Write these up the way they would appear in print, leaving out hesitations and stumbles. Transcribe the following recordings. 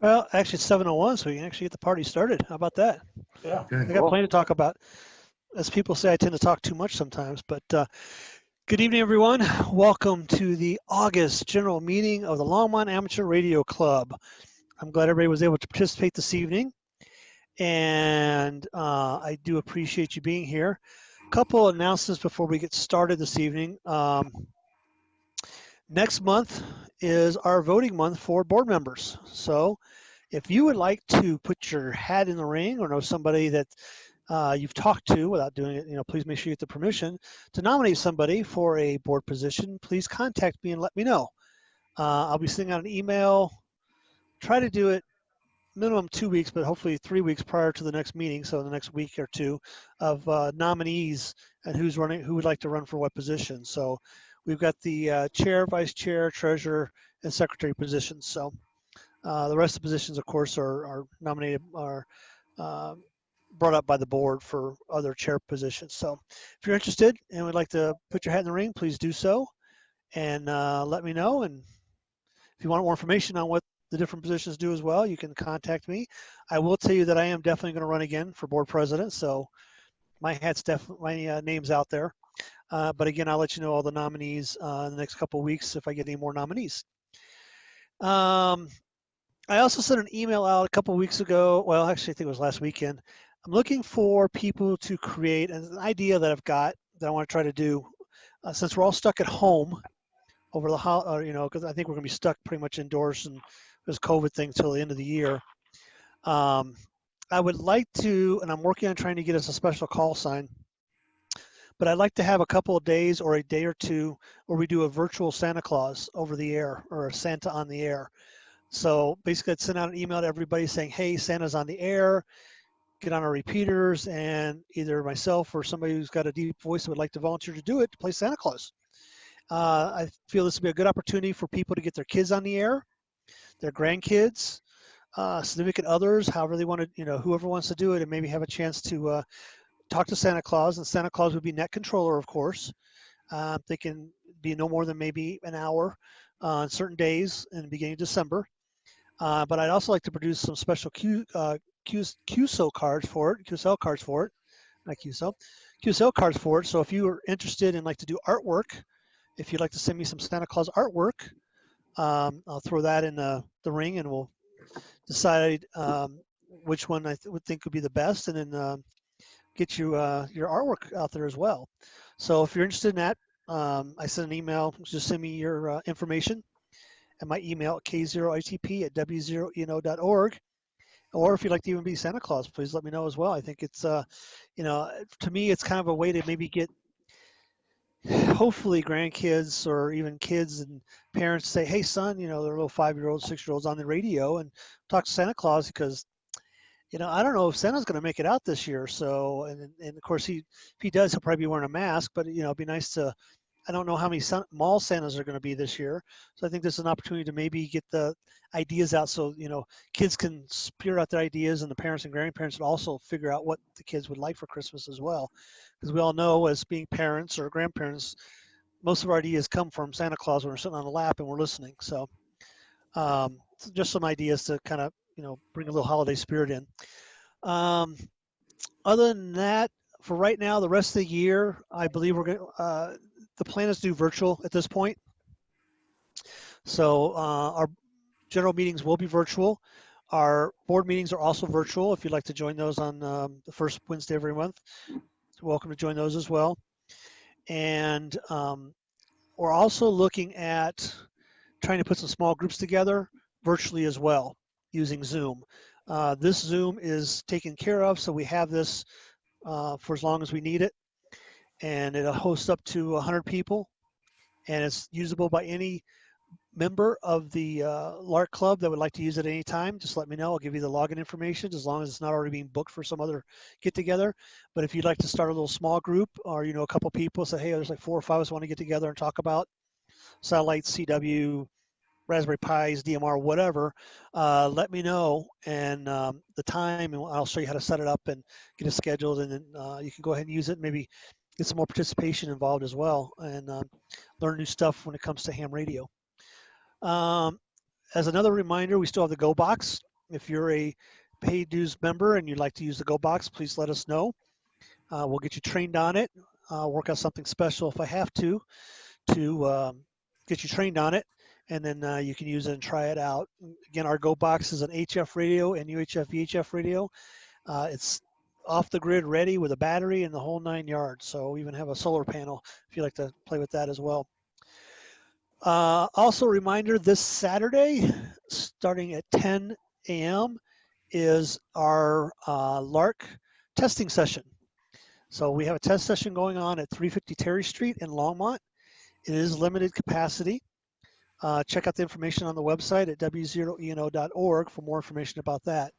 Well, actually it's 7:01, so we can actually get the party started. How about that? Yeah. I got plenty to talk about. As people say, I tend to talk too much sometimes, but good evening, everyone. Welcome to the August general meeting of the Longmont Amateur Radio Club. I'm glad everybody was able to participate this evening, and I do appreciate you being here. A couple announcements before we get started this evening. Next month is our voting month for board members. So if you would like to put your hat in the ring or know somebody that you've talked to without doing it, please make sure you get the permission to nominate somebody for a board position. Please contact me and let me know. I'll be sending out an email. Try to do it minimum 2 weeks, but hopefully 3 weeks prior to the next meeting. So the next week or two of nominees and who's running, who would like to run for what position. So we've got the chair, vice chair, treasurer, and secretary positions. So the rest of the positions, of course, are nominated, are brought up by the board for other chair positions. So if you're interested and would like to put your hat in the ring, please do so and let me know. And if you want more information on what the different positions do as well, you can contact me. I will tell you that I am definitely going to run again for board president. So my hat's definitely, my name's out there. But again, I'll let you know all the nominees in the next couple of weeks if I get any more nominees. I also sent an email out a couple of weeks ago. Well, actually, I think it was last weekend. I'm looking for people to create an idea that I've got that I want to try to do. Since we're all stuck at home over the because I think we're going to be stuck pretty much indoors and this COVID thing till the end of the year. I would like to, and I'm working on trying to get us a special call sign, but I'd like to have a couple of days or a day or two where we do a virtual Santa Claus over the air or a Santa on the air. So basically I'd send out an email to everybody saying, hey, Santa's on the air, get on our repeaters, and either myself or somebody who's got a deep voice that would like to volunteer to do it to play Santa Claus. I feel this would be a good opportunity for people to get their kids on the air, their grandkids, significant others, however they want to, whoever wants to do it, and maybe have a chance to talk to Santa Claus. And Santa Claus would be net controller, of course. They can be no more than maybe an hour on certain days in the beginning of December. But I'd also like to produce some special QSO cards for it, QSL cards for it, not QSL, QSL cards for it. So if you are interested and like to do artwork, if you'd like to send me some Santa Claus artwork, I'll throw that in the ring and we'll decide which one I would think would be the best, and then get you your artwork out there as well. So if you're interested in that, I sent an email, just send me your information and my email k0itp@w0eno.org. Or if you'd like to even be Santa Claus, please let me know as well. I think it's, to me, it's kind of a way to maybe get, hopefully, grandkids or even kids and parents say, hey, son, their little 5-year-olds, 6-year-olds on the radio and talk to Santa Claus because, I don't know if Santa's going to make it out this year. So, and of course, if he does, he'll probably be wearing a mask, but, it'd be nice to, I don't know how many mall Santas are going to be this year. So I think this is an opportunity to maybe get the ideas out so, kids can spear out their ideas, and the parents and grandparents would also figure out what the kids would like for Christmas as well. Because we all know, as being parents or grandparents, most of our ideas come from Santa Claus when we're sitting on the lap and we're listening. So just some ideas to kind of, bring a little holiday spirit in. Other than that, for right now, the rest of the year, I believe we're going to, the plan is to do virtual at this point. So our general meetings will be virtual. Our board meetings are also virtual. If you'd like to join those on the first Wednesday of every month, you're welcome to join those as well. And we're also looking at trying to put some small groups together virtually as well using Zoom. This Zoom is taken care of, so we have this for as long as we need it. And it'll host up to 100 people, and it's usable by any member of the LARC club that would like to use it at any time. Just let me know. I'll give you the login information as long as it's not already being booked for some other get together. But if you'd like to start a little small group, or a couple people say, hey, there's like 4 or 5 of us want to get together and talk about satellite, CW, Raspberry Pis, DMR, whatever, let me know and the time, and I'll show you how to set it up and get it scheduled, and then you can go ahead and use it. Maybe get some more participation involved as well, and learn new stuff when it comes to ham radio. As another reminder, we still have the Go Box. If you're a paid dues member and you'd like to use the Go Box, please let us know. We'll get you trained on it. Work out something special if I have to get you trained on it, and then you can use it and try it out. Again, our Go Box is an HF radio and UHF VHF radio. It's off the grid ready with a battery and the whole 9 yards. So we even have a solar panel if you like to play with that as well. Also a reminder, this Saturday, starting at 10 a.m. is our LARC testing session. So we have a test session going on at 350 Terry Street in Longmont. It is limited capacity. Check out the information on the website at W0UM.org for more information about that.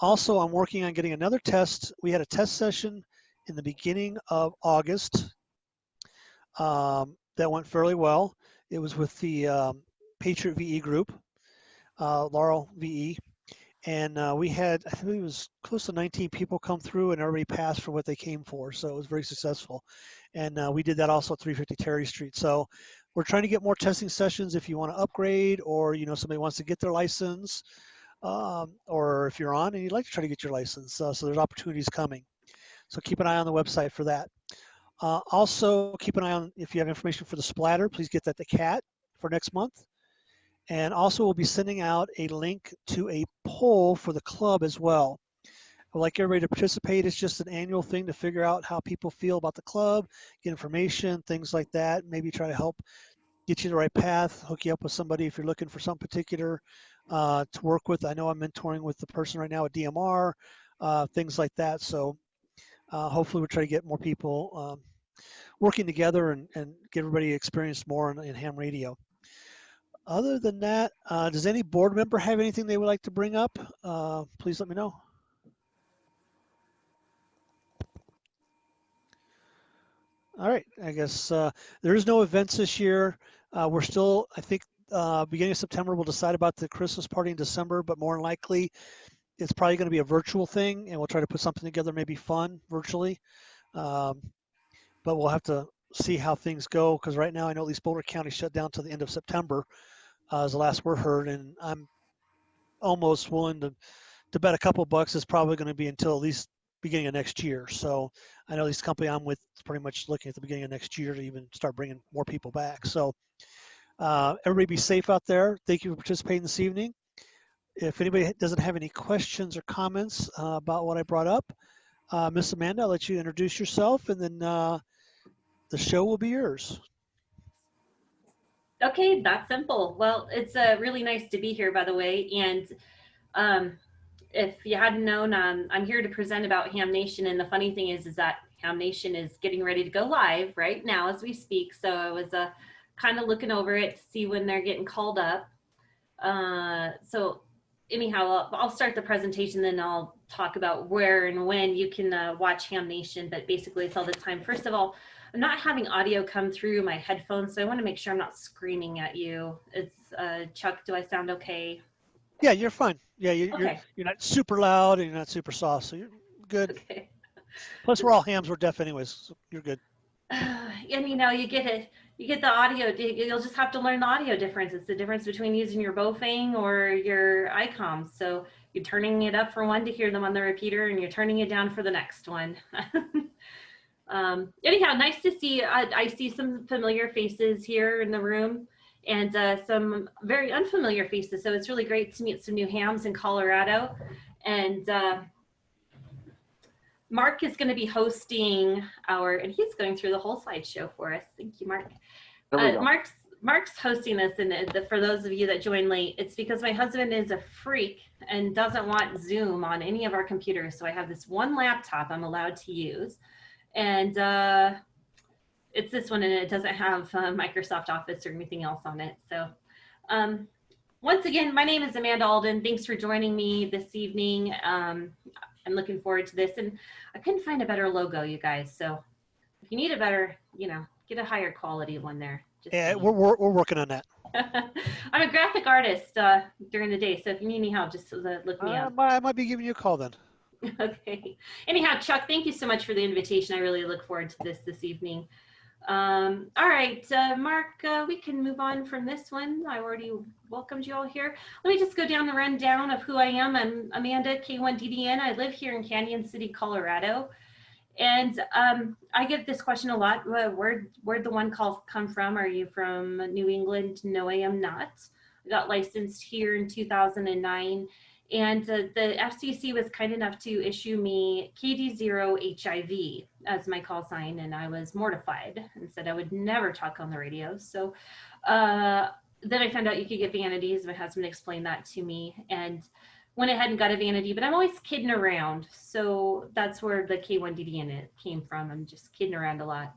Also, I'm working on getting another test. We had a test session in the beginning of August that went fairly well. It was with the Patriot VE group, Laurel VE, and we had, I think it was close to 19 people come through, and everybody passed for what they came for, so it was very successful. And we did that also at 350 Terry Street. So we're trying to get more testing sessions if you want to upgrade, or somebody wants to get their license, or if you're on and you'd like to try to get your license. So there's opportunities coming. So keep an eye on the website for that. Also, keep an eye on, if you have information for the splatter, please get that to Kat for next month. And also, we'll be sending out a link to a poll for the club as well. I'd like everybody to participate. It's just an annual thing to figure out how people feel about the club, get information, things like that. Maybe try to help get you the right path, hook you up with somebody if you're looking for something particular to work with. I know I'm mentoring with the person right now at DMR, things like that. So hopefully we'll try to get more people working together and get everybody experience more in ham radio. Other than that, does any board member have anything they would like to bring up? Please let me know. All right, I guess there is no events this year. We're still, I think, beginning of September, we'll decide about the Christmas party in December, but more than likely, it's probably going to be a virtual thing, and we'll try to put something together, maybe fun virtually. But we'll have to see how things go, because right now I know at least Boulder County shut down to the end of September, as the last word heard, and I'm almost willing to bet a couple bucks is probably going to be until at least beginning of next year. So I know this company I'm with is pretty much looking at the beginning of next year to even start bringing more people back. So everybody be safe out there. Thank you for participating this evening. If anybody doesn't have any questions or comments about what I brought up, Miss Amanda, I'll let you introduce yourself, and then the show will be yours. Okay, that's simple. Well, it's really nice to be here, by the way. And if you hadn't known, I'm here to present about Ham Nation. And the funny thing is that Ham Nation is getting ready to go live right now as we speak. So I was kind of looking over it to see when they're getting called up. So anyhow, I'll start the presentation, then I'll talk about where and when you can watch Ham Nation. But basically, it's all the time. First of all, I'm not having audio come through my headphones, so I want to make sure I'm not screaming at you. It's Chuck, do I sound okay? Yeah, you're fine. Yeah, Okay. you're not super loud and you're not super soft, so you're good. Okay. Plus, we're all hams. We're deaf anyways, so you're good. And you get the audio. You'll just have to learn the audio difference. It's the difference between using your Bofang or your ICOM. So you're turning it up for one to hear them on the repeater, and you're turning it down for the next one. Anyhow, nice to see. I see some familiar faces here in the room, and some very unfamiliar faces. So it's really great to meet some new hams in Colorado. And Mark is going to be hosting and he's going through the whole slideshow for us. Thank you, Mark. Mark's hosting this, and for those of you that join late, it's because my husband is a freak and doesn't want Zoom on any of our computers. So I have this one laptop I'm allowed to use, and it's this one, and it doesn't have Microsoft Office or anything else on it. So once again, my name is Amanda Alden. Thanks for joining me this evening. I'm looking forward to this, and I couldn't find a better logo, you guys. So if you need a better, get a higher quality one there. Yeah, we're working on that. I'm a graphic artist during the day, so if you need any help, just look me up. I might be giving you a call then. Okay. Anyhow, Chuck, thank you so much for the invitation. I really look forward to this evening. All right, Mark, we can move on from this one. I already welcomed you all here. Let me just go down the rundown of who I am. I'm Amanda, K1DDN. I live here in Canyon City, Colorado. And I get this question a lot. Where'd the one call come from? Are you from New England? No, I am not. I got licensed here in 2009. And the FCC was kind enough to issue me KD0HIV as my call sign, and I was mortified and said I would never talk on the radio. So then I found out you could get vanities. My husband explained that to me, and went ahead and got a vanity, but I'm always kidding around. So that's where the K1DDN came from. I'm just kidding around a lot.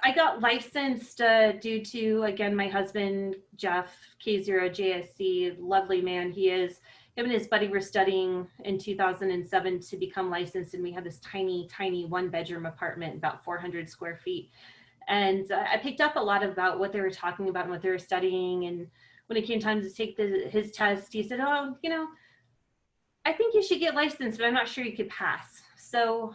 I got licensed due to, again, my husband, Jeff, K0JSC, lovely man he is. Him and his buddy were studying in 2007 to become licensed, and we had this tiny, tiny one-bedroom apartment, about 400 square feet. And I picked up a lot about what they were talking about and what they were studying. And when it came time to take his test, he said, oh, you know, I think you should get licensed, but I'm not sure you could pass. So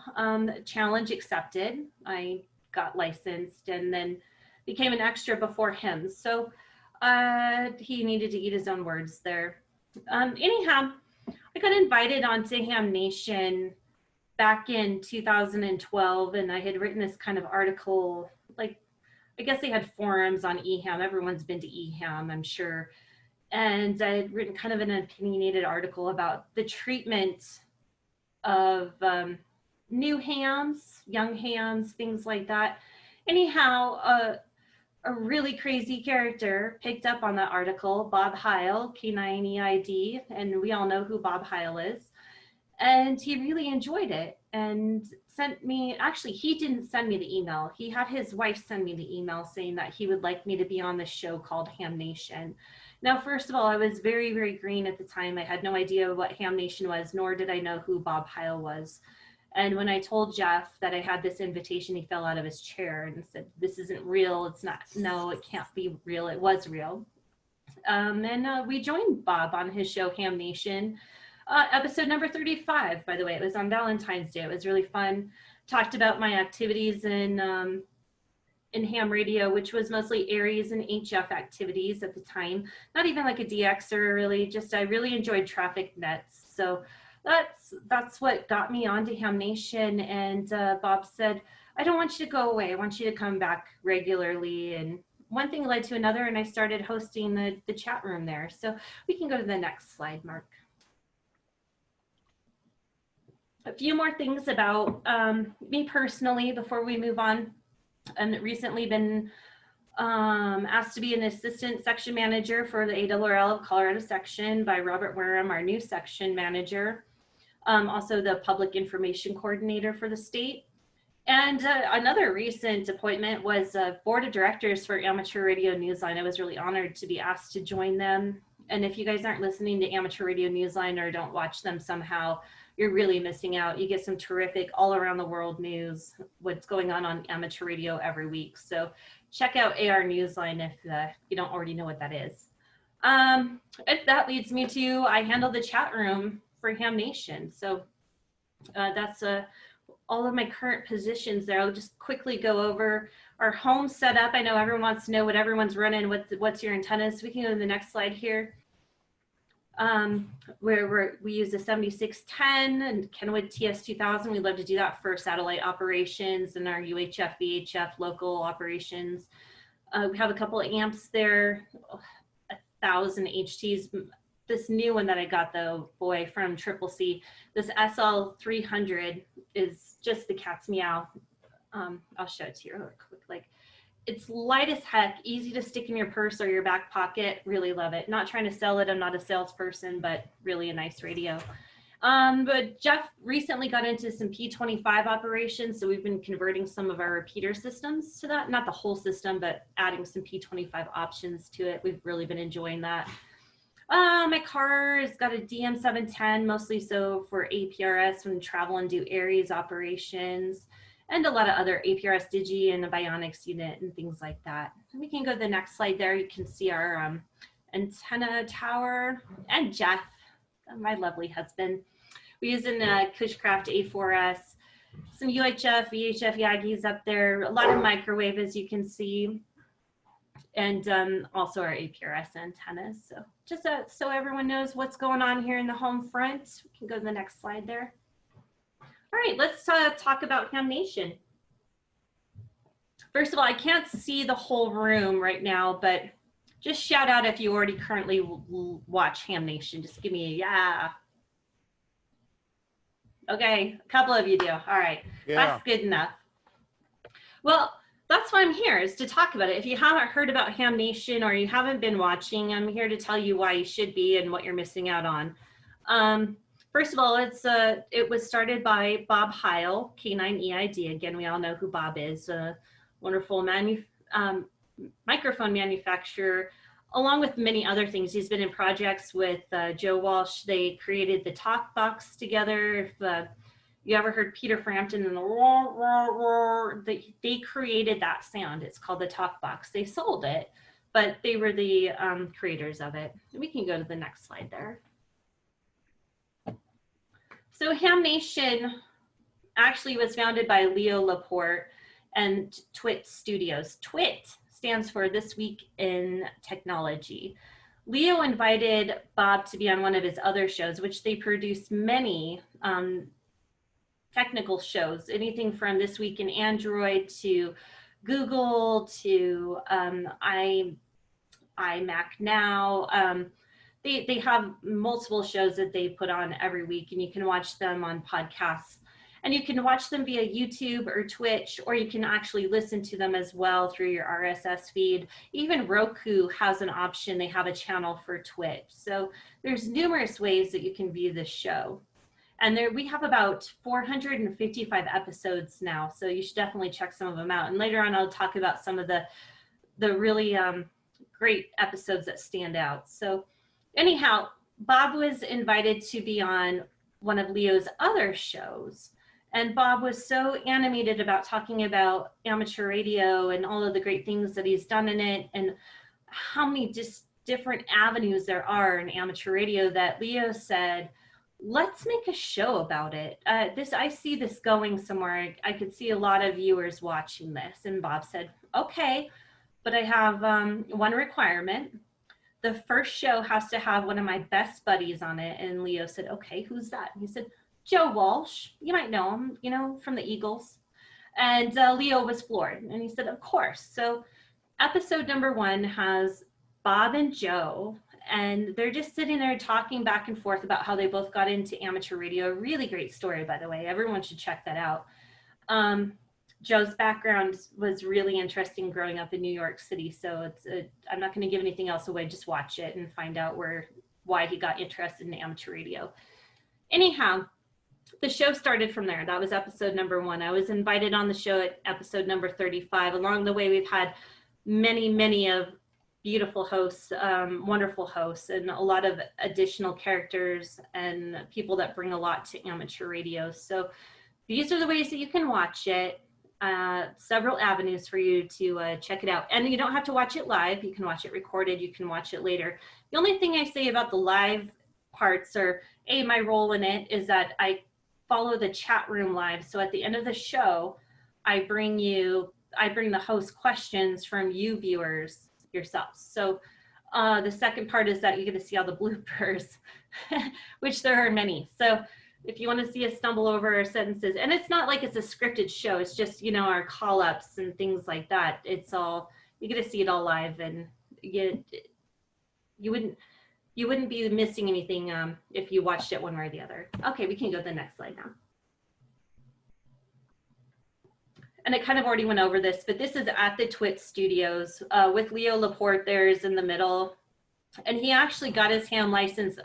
challenge accepted. I got licensed and then became an extra before him. So he needed to eat his own words there. Anyhow, I got invited onto Ham Nation back in 2012, and I had written this kind of article, like, I guess they had forums on eHam. Everyone's been to eHam, I'm sure. And I had written kind of an opinionated article about the treatment of new hams, young hams, things like that. Anyhow, a really crazy character picked up on that article, Bob Heil, K9EID, and we all know who Bob Heil is. And he really enjoyed it and sent me, actually, he didn't send me the email. He had his wife send me the email saying that he would like me to be on this show called Ham Nation. Now, first of all, I was very, very green at the time. I had no idea what Ham Nation was, nor did I know who Bob Heil was. And when I told Jeff that I had this invitation, he fell out of his chair and said, this isn't real. It's not, no, it can't be real. It was real. And we joined Bob on his show, Ham Nation. Episode number 35, by the way. It was on Valentine's Day. It was really fun. Talked about my activities in ham radio, which was mostly Aries and HF activities at the time. Not even like a DXer, really. Just I really enjoyed traffic nets. So that's what got me onto Ham Nation. And Bob said, I don't want you to go away. I want you to come back regularly. And one thing led to another, and I started hosting the chat room there. So we can go to the next slide, Mark. A few more things about me personally before we move on. I've recently been asked to be an assistant section manager for the ARRL of Colorado section by Robert Wareham, our new section manager. Also the public information coordinator for the state. And another recent appointment was board of directors for Amateur Radio Newsline. I was really honored to be asked to join them. And if you guys aren't listening to Amateur Radio Newsline or don't watch them somehow, you're really missing out. You get some terrific all around the world news, what's going on amateur radio every week. So check out AR Newsline if you don't already know what that is. That leads me to, I handle the chat room for Ham Nation. So that's all of my current positions there. I'll just quickly go over our home setup. I know everyone wants to know what everyone's running, what's your antennas. We can go to the next slide here. Where we use the 7610 and Kenwood TS2000. We love to do that for satellite operations and our UHF, VHF local operations. We have a couple of amps there, 1,000 HTs. This new one that I got though, boy, from Triple C, this SL300 is just the cat's meow. I'll show it to you real quick. Like, it's light as heck, easy to stick in your purse or your back pocket. Really love it. Not trying to sell it. I'm not a salesperson, but really a nice radio. But Jeff recently got into some P25 operations. So we've been converting some of our repeater systems to that. Not the whole system, but adding some P25 options to it. We've really been enjoying that. My car has got a DM710, mostly so for APRS when we travel and do Aries operations. and a lot of other APRS Digi and a Bionics unit and things like that. We can go to the next slide there. You can see our antenna tower and Jeff, my lovely husband. We're using a Cushcraft A4S, some UHF, VHF Yagis up there, a lot of microwave as you can see, and also our APRS antennas. So just so everyone knows what's going on here in the home front. We can go to the next slide there. All right, let's talk about Ham Nation. First of all, I can't see the whole room right now, but just shout out if you already currently watch Ham Nation. Just give me a yeah. Okay, a couple of you do. All right, yeah. That's good enough. Well, that's why I'm here, is to talk about it. If you haven't heard about Ham Nation or you haven't been watching, I'm here to tell you why you should be and what you're missing out on. First of all, it was started by Bob Heil, K9EID. Again, we all know who Bob is, a wonderful microphone manufacturer, along with many other things. He's been in projects with Joe Walsh. They created the talk box together. If you ever heard Peter Frampton and the roar, roar, roar, they created that sound. It's called the talk box. They sold it, but they were the creators of it. We can go to the next slide there. So Ham Nation actually was founded by Leo Laporte and TWIT Studios. TWIT stands for This Week in Technology. Leo invited Bob to be on one of his other shows, which they produced many technical shows, anything from This Week in Android to Google to iMac Now. They have multiple shows that they put on every week, and you can watch them on podcasts. And you can watch them via YouTube or Twitch, or you can actually listen to them as well through your RSS feed. Even Roku has an option. They have a channel for Twitch. So there's numerous ways that you can view this show. And we have about 455 episodes now, so you should definitely check some of them out. And later on, I'll talk about some of the really great episodes that stand out. So anyhow, Bob was invited to be on one of Leo's other shows. And Bob was so animated about talking about amateur radio and all of the great things that he's done in it and how many just different avenues there are in amateur radio that Leo said, let's make a show about it. I see this going somewhere. I could see a lot of viewers watching this. And Bob said, okay, but I have one requirement. The first show has to have one of my best buddies on it. And Leo said, okay, who's that? And he said, Joe Walsh. You might know him, you know, from the Eagles. And Leo was floored. And he said, of course. So episode number 1 has Bob and Joe, and they're just sitting there talking back and forth about how they both got into amateur radio. A really great story, by the way. Everyone should check that out. Joe's background was really interesting growing up in New York City. So I'm not going to give anything else away. Just watch it and find out why he got interested in amateur radio. Anyhow, the show started from there. That was episode number 1. I was invited on the show at episode number 35. Along the way, we've had many of beautiful hosts, wonderful hosts, and a lot of additional characters and people that bring a lot to amateur radio. So these are the ways that you can watch it. Several avenues for you to check it out. And you don't have to watch it live. You can watch it recorded. You can watch it later. The only thing I say about the live parts, or my role in it, is that I follow the chat room live. So at the end of the show, I bring the host questions from you viewers yourselves. So the second part is that you get to see all the bloopers, which there are many. So if you want to see us stumble over our sentences, and it's not like it's a scripted show, it's just, you know, our call ups and things like that. It's all, you get to see it all live, and you wouldn't be missing anything if you watched it one way or the other. Okay, we can go to the next slide now. And I kind of already went over this, but this is at the TWIT Studios with Leo Laporte. There's in the middle. And he actually got his ham license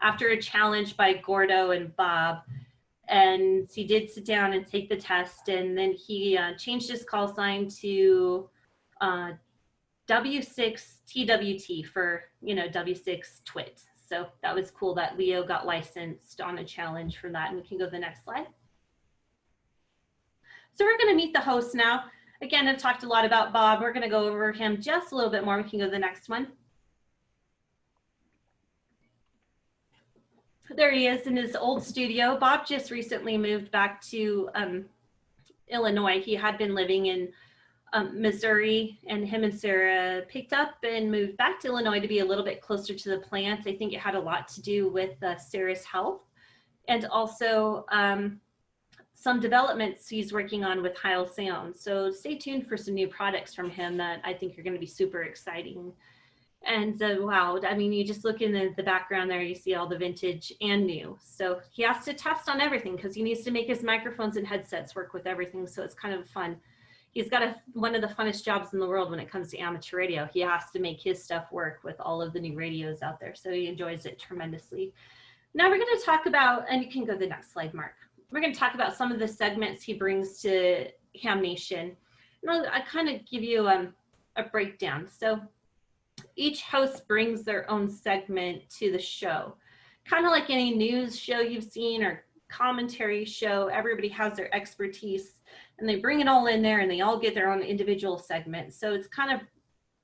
after a challenge by Gordo and Bob. And he did sit down and take the test. And then he changed his call sign to W6TWT for, you know, W6 TWIT. So that was cool that Leo got licensed on a challenge for that. And we can go to the next slide. So we're going to meet the host now. Again, I've talked a lot about Bob. We're going to go over him just a little bit more. We can go to the next one. There he is in his old studio. Bob just recently moved back to Illinois. He had been living in Missouri, and him and Sarah picked up and moved back to Illinois to be a little bit closer to the plant. I think it had a lot to do with Sarah's health, and also some developments he's working on with Heil Sound. So stay tuned for some new products from him that I think are going to be super exciting. And wow, I mean, you just look in the background there, you see all the vintage and new. So he has to test on everything because he needs to make his microphones and headsets work with everything. So it's kind of fun. He's got one of the funnest jobs in the world when it comes to amateur radio. He has to make his stuff work with all of the new radios out there. So he enjoys it tremendously. Now we're going to talk about, and you can go to the next slide, Mark. We're going to talk about some of the segments he brings to Ham Nation. And I kind of give you a breakdown. So each host brings their own segment to the show. Kind of like any news show you've seen or commentary show, everybody has their expertise and they bring it all in there and they all get their own individual segments. So it's kind of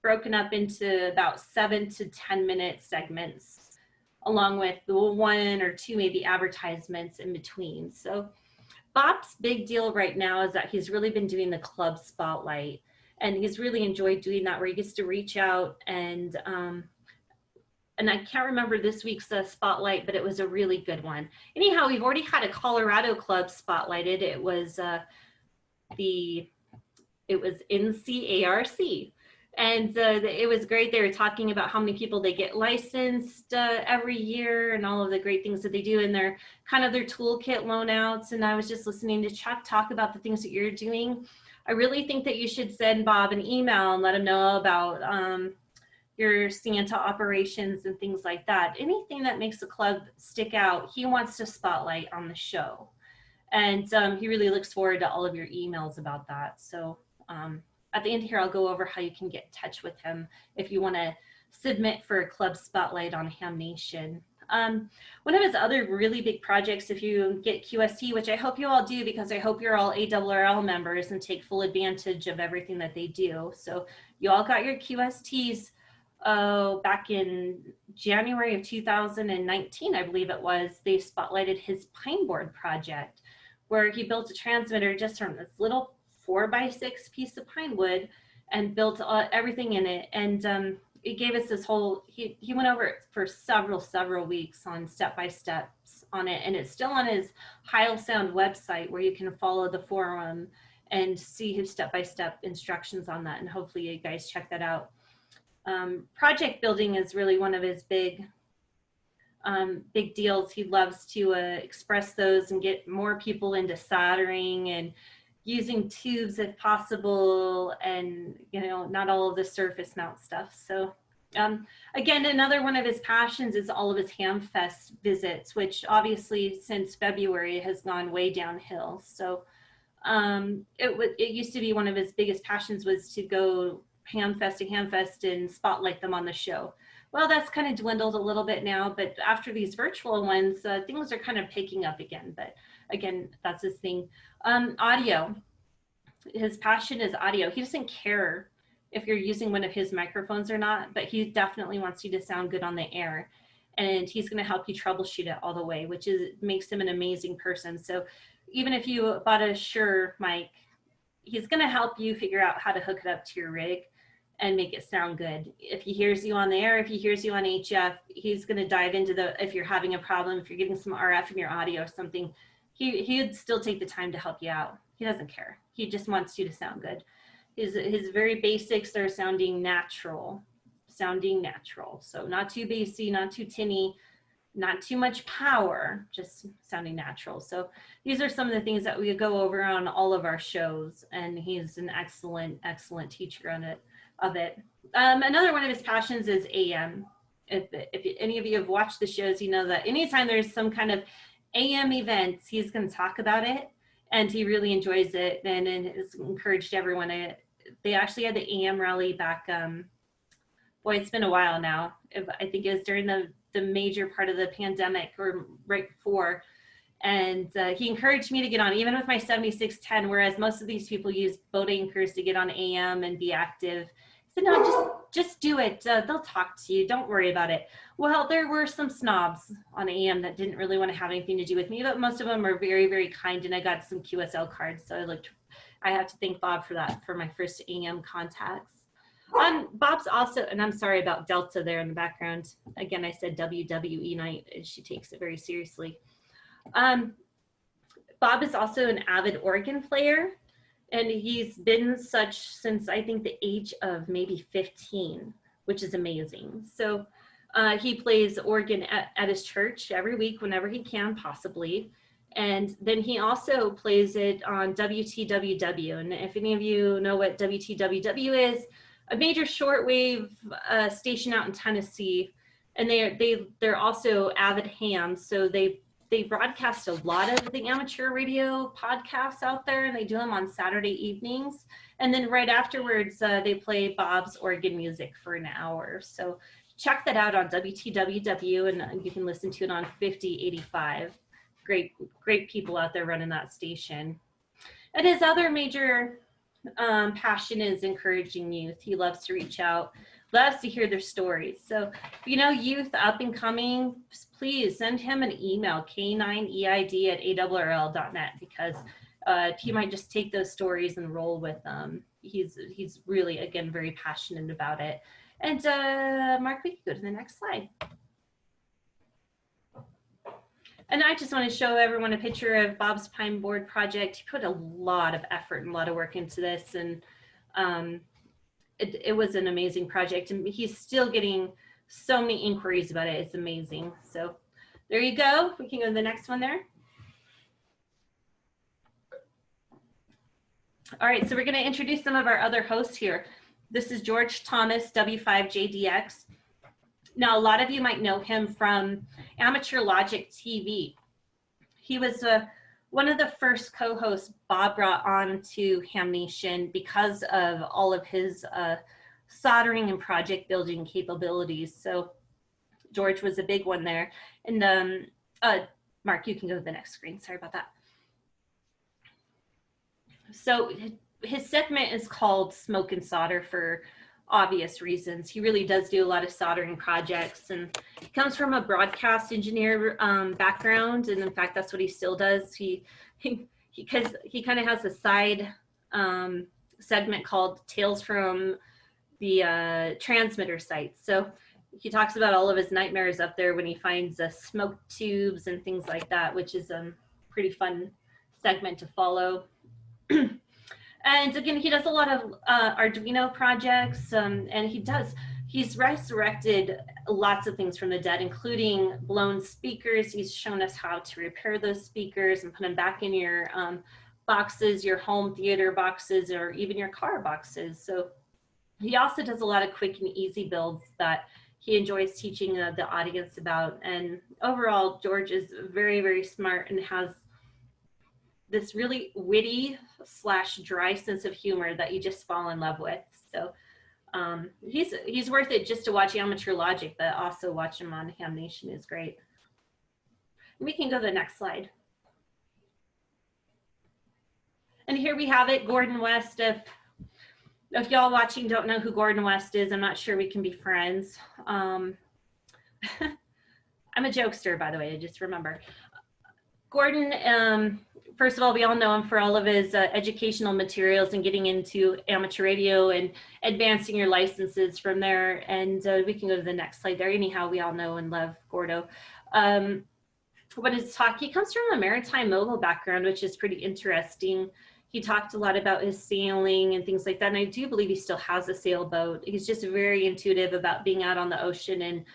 broken up into about 7 to 10 minute segments, along with the 1 or 2 maybe advertisements in between. So Bob's big deal right now is that he's really been doing the club spotlight. And he's really enjoyed doing that, where he gets to reach out and I can't remember this week's spotlight, but it was a really good one. Anyhow, we've already had a Colorado club spotlighted. It was NCARC, and it was great. They were talking about how many people they get licensed every year and all of the great things that they do in their kind of their toolkit loan outs. And I was just listening to Chuck talk about the things that you're doing. I really think that you should send Bob an email and let him know about your Santa operations and things like that. Anything that makes the club stick out, he wants to spotlight on the show. And he really looks forward to all of your emails about that. So at the end here, I'll go over how you can get in touch with him if you want to submit for a club spotlight on Ham Nation. One of his other really big projects, if you get QST, which I hope you all do, because I hope you're all ARRL members and take full advantage of everything that they do. So you all got your QSTs back in January of 2019, I believe it was. They spotlighted his pine board project, where he built a transmitter just from this little 4x6 piece of pine wood and built everything in it. And it gave us this whole, he went over it for several weeks on step-by-steps on it. And it's still on his Heil Sound website, where you can follow the forum and see his step-by-step instructions on that. And hopefully you guys check that out. Project building is really one of his big deals. He loves to express those and get more people into soldering and using tubes if possible, and not all of the surface mount stuff. So again, another one of his passions is all of his Hamfest visits, which obviously since February has gone way downhill. So it used to be one of his biggest passions was to go Hamfest to Hamfest and spotlight them on the show. Well, that's kind of dwindled a little bit now, but after these virtual ones, things are kind of picking up again. But again, that's his thing. Audio. His passion is audio. He doesn't care if you're using one of his microphones or not, but he definitely wants you to sound good on the air. And he's going to help you troubleshoot it all the way, which makes him an amazing person. So even if you bought a Shure mic, he's going to help you figure out how to hook it up to your rig and make it sound good. If he hears you on the air, if he hears you on HF, he's going to dive into if you're having a problem, if you're getting some RF in your audio or something, he'd still take the time to help you out. He doesn't care. He just wants you to sound good. His very basics are sounding natural. So not too bassy, not too tinny, not too much power, just sounding natural. So these are some of the things that we go over on all of our shows, and he's an excellent teacher of it. Another one of his passions is AM. If any of you have watched the shows, you know that anytime there's some kind of AM events, he's going to talk about it, and he really enjoys it, and has encouraged everyone. They actually had the AM rally back, boy, it's been a while now. I think it was during the major part of the pandemic or right before, And he encouraged me to get on, even with my 7610, whereas most of these people use boat anchors to get on AM and be active. He said, no, just do it. They'll talk to you. Don't worry about it. Well, there were some snobs on AM that didn't really want to have anything to do with me, but most of them are very, very kind. And I got some QSL cards. So I have to thank Bob for that, for my first AM contacts. Bob's also, and I'm sorry about Delta there in the background. Again, I said WWE night, and she takes it very seriously. Bob is also an avid organ player, and he's been such since I think the age of maybe 15, which is amazing. So he plays organ at his church every week whenever he can, possibly. And then he also plays it on WTWW. And if any of you know what WTWW is, a major shortwave station out in Tennessee, and they're also avid hams. So they broadcast a lot of the amateur radio podcasts out there, and they do them on Saturday evenings. And then right afterwards, they play Bob's organ music for an hour. So check that out on WTWW, and you can listen to it on 5085. Great people out there running that station. And his other major passion is encouraging youth. He loves to reach out, loves to hear their stories. So, you know, youth up and coming, please send him an email, k9eid@awrl.net, because he might just take those stories and roll with them. He's really, again, very passionate about it. And Mark, we can go to the next slide. And I just want to show everyone a picture of Bob's Pine Board project. He put a lot of effort and a lot of work into this, and it was an amazing project, and he's still getting so many inquiries about it. It's amazing. So there you go. We can go to the next one there. All right, so we're going to introduce some of our other hosts here. This is George Thomas, W5JDX. Now, a lot of you might know him from Amateur Logic TV. He was one of the first co-hosts Bob brought on to Ham Nation because of all of his soldering and project building capabilities. So George was a big one there. And Mark, you can go to the next screen. Sorry about that. So his segment is called Smoke and Solder for obvious reasons. He really does do a lot of soldering projects, and he comes from a broadcast engineer background, and in fact that's what he still does. He kind of has a side segment called Tales from the Transmitter Site. So he talks about all of his nightmares up there when he finds smoke tubes and things like that, which is a pretty fun segment to follow. And again, he does a lot of Arduino projects, and he's resurrected lots of things from the dead, including blown speakers. He's shown us how to repair those speakers and put them back in your boxes, your home theater boxes, or even your car boxes. So he also does a lot of quick and easy builds that he enjoys teaching the audience about. And overall, George is very, very smart and has this really witty / dry sense of humor that you just fall in love with. So he's worth it just to watch Amateur Logic, but also watch him on Ham Nation is great. We can go to the next slide. And here we have it, Gordon West. If y'all watching don't know who Gordon West is, I'm not sure we can be friends. I'm a jokester, by the way, just remember. Gordon, first of all, we all know him for all of his educational materials and getting into amateur radio and advancing your licenses from there. And we can go to the next slide there. Anyhow, we all know and love Gordo. What his talk, he comes from a maritime mogul background, which is pretty interesting. He talked a lot about his sailing and things like that. And I do believe he still has a sailboat. He's just very intuitive about being out on the ocean and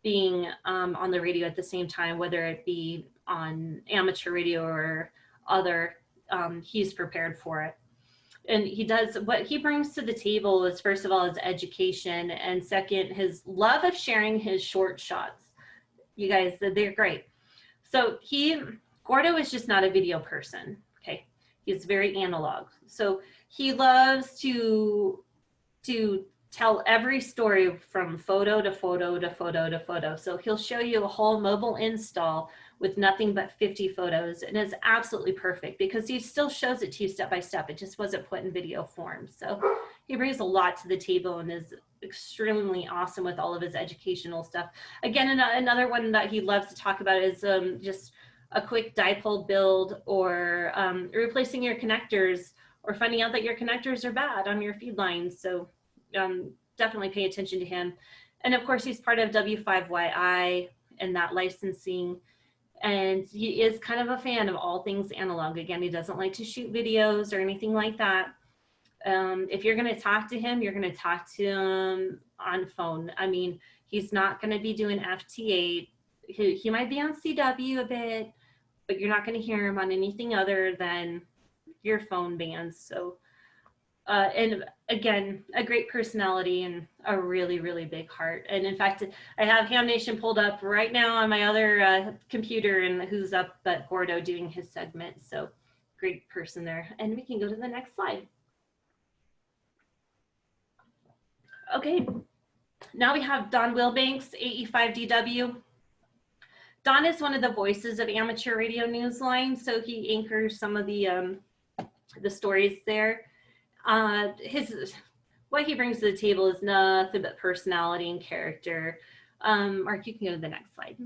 being on the radio at the same time, whether it be on amateur radio or other, he's prepared for it. And he does, what he brings to the table is, first of all, his education, and second, his love of sharing his short shots. You guys, they're great. So Gordo is just not a video person, okay? He's very analog. So he loves to tell every story from photo to photo to photo to photo. So he'll show you a whole mobile install with nothing but 50 photos, and it's absolutely perfect because he still shows it to you step by step. It just wasn't put in video form. So he brings a lot to the table and is extremely awesome with all of his educational stuff. Again, another one that he loves to talk about is just a quick dipole build, or replacing your connectors, or finding out that your connectors are bad on your feed lines. So definitely pay attention to him. And of course, he's part of W5YI and that licensing. And he is kind of a fan of all things analog. Again, he doesn't like to shoot videos or anything like that. If you're going to talk to him, you're going to talk to him on phone. I mean, he's not going to be doing FT8. He might be on CW a bit, but you're not going to hear him on anything other than your phone bands. So, and again, a great personality and a really, really big heart. And in fact, I have Ham Nation pulled up right now on my other computer, and who's up at Gordo doing his segment. So great person there. And we can go to the next slide. Okay, now we have Don Wilbanks, AE5DW. Don is one of the voices of Amateur Radio Newsline, so he anchors some of the stories there. What he brings to the table is nothing but personality and character. Mark, you can go to the next slide.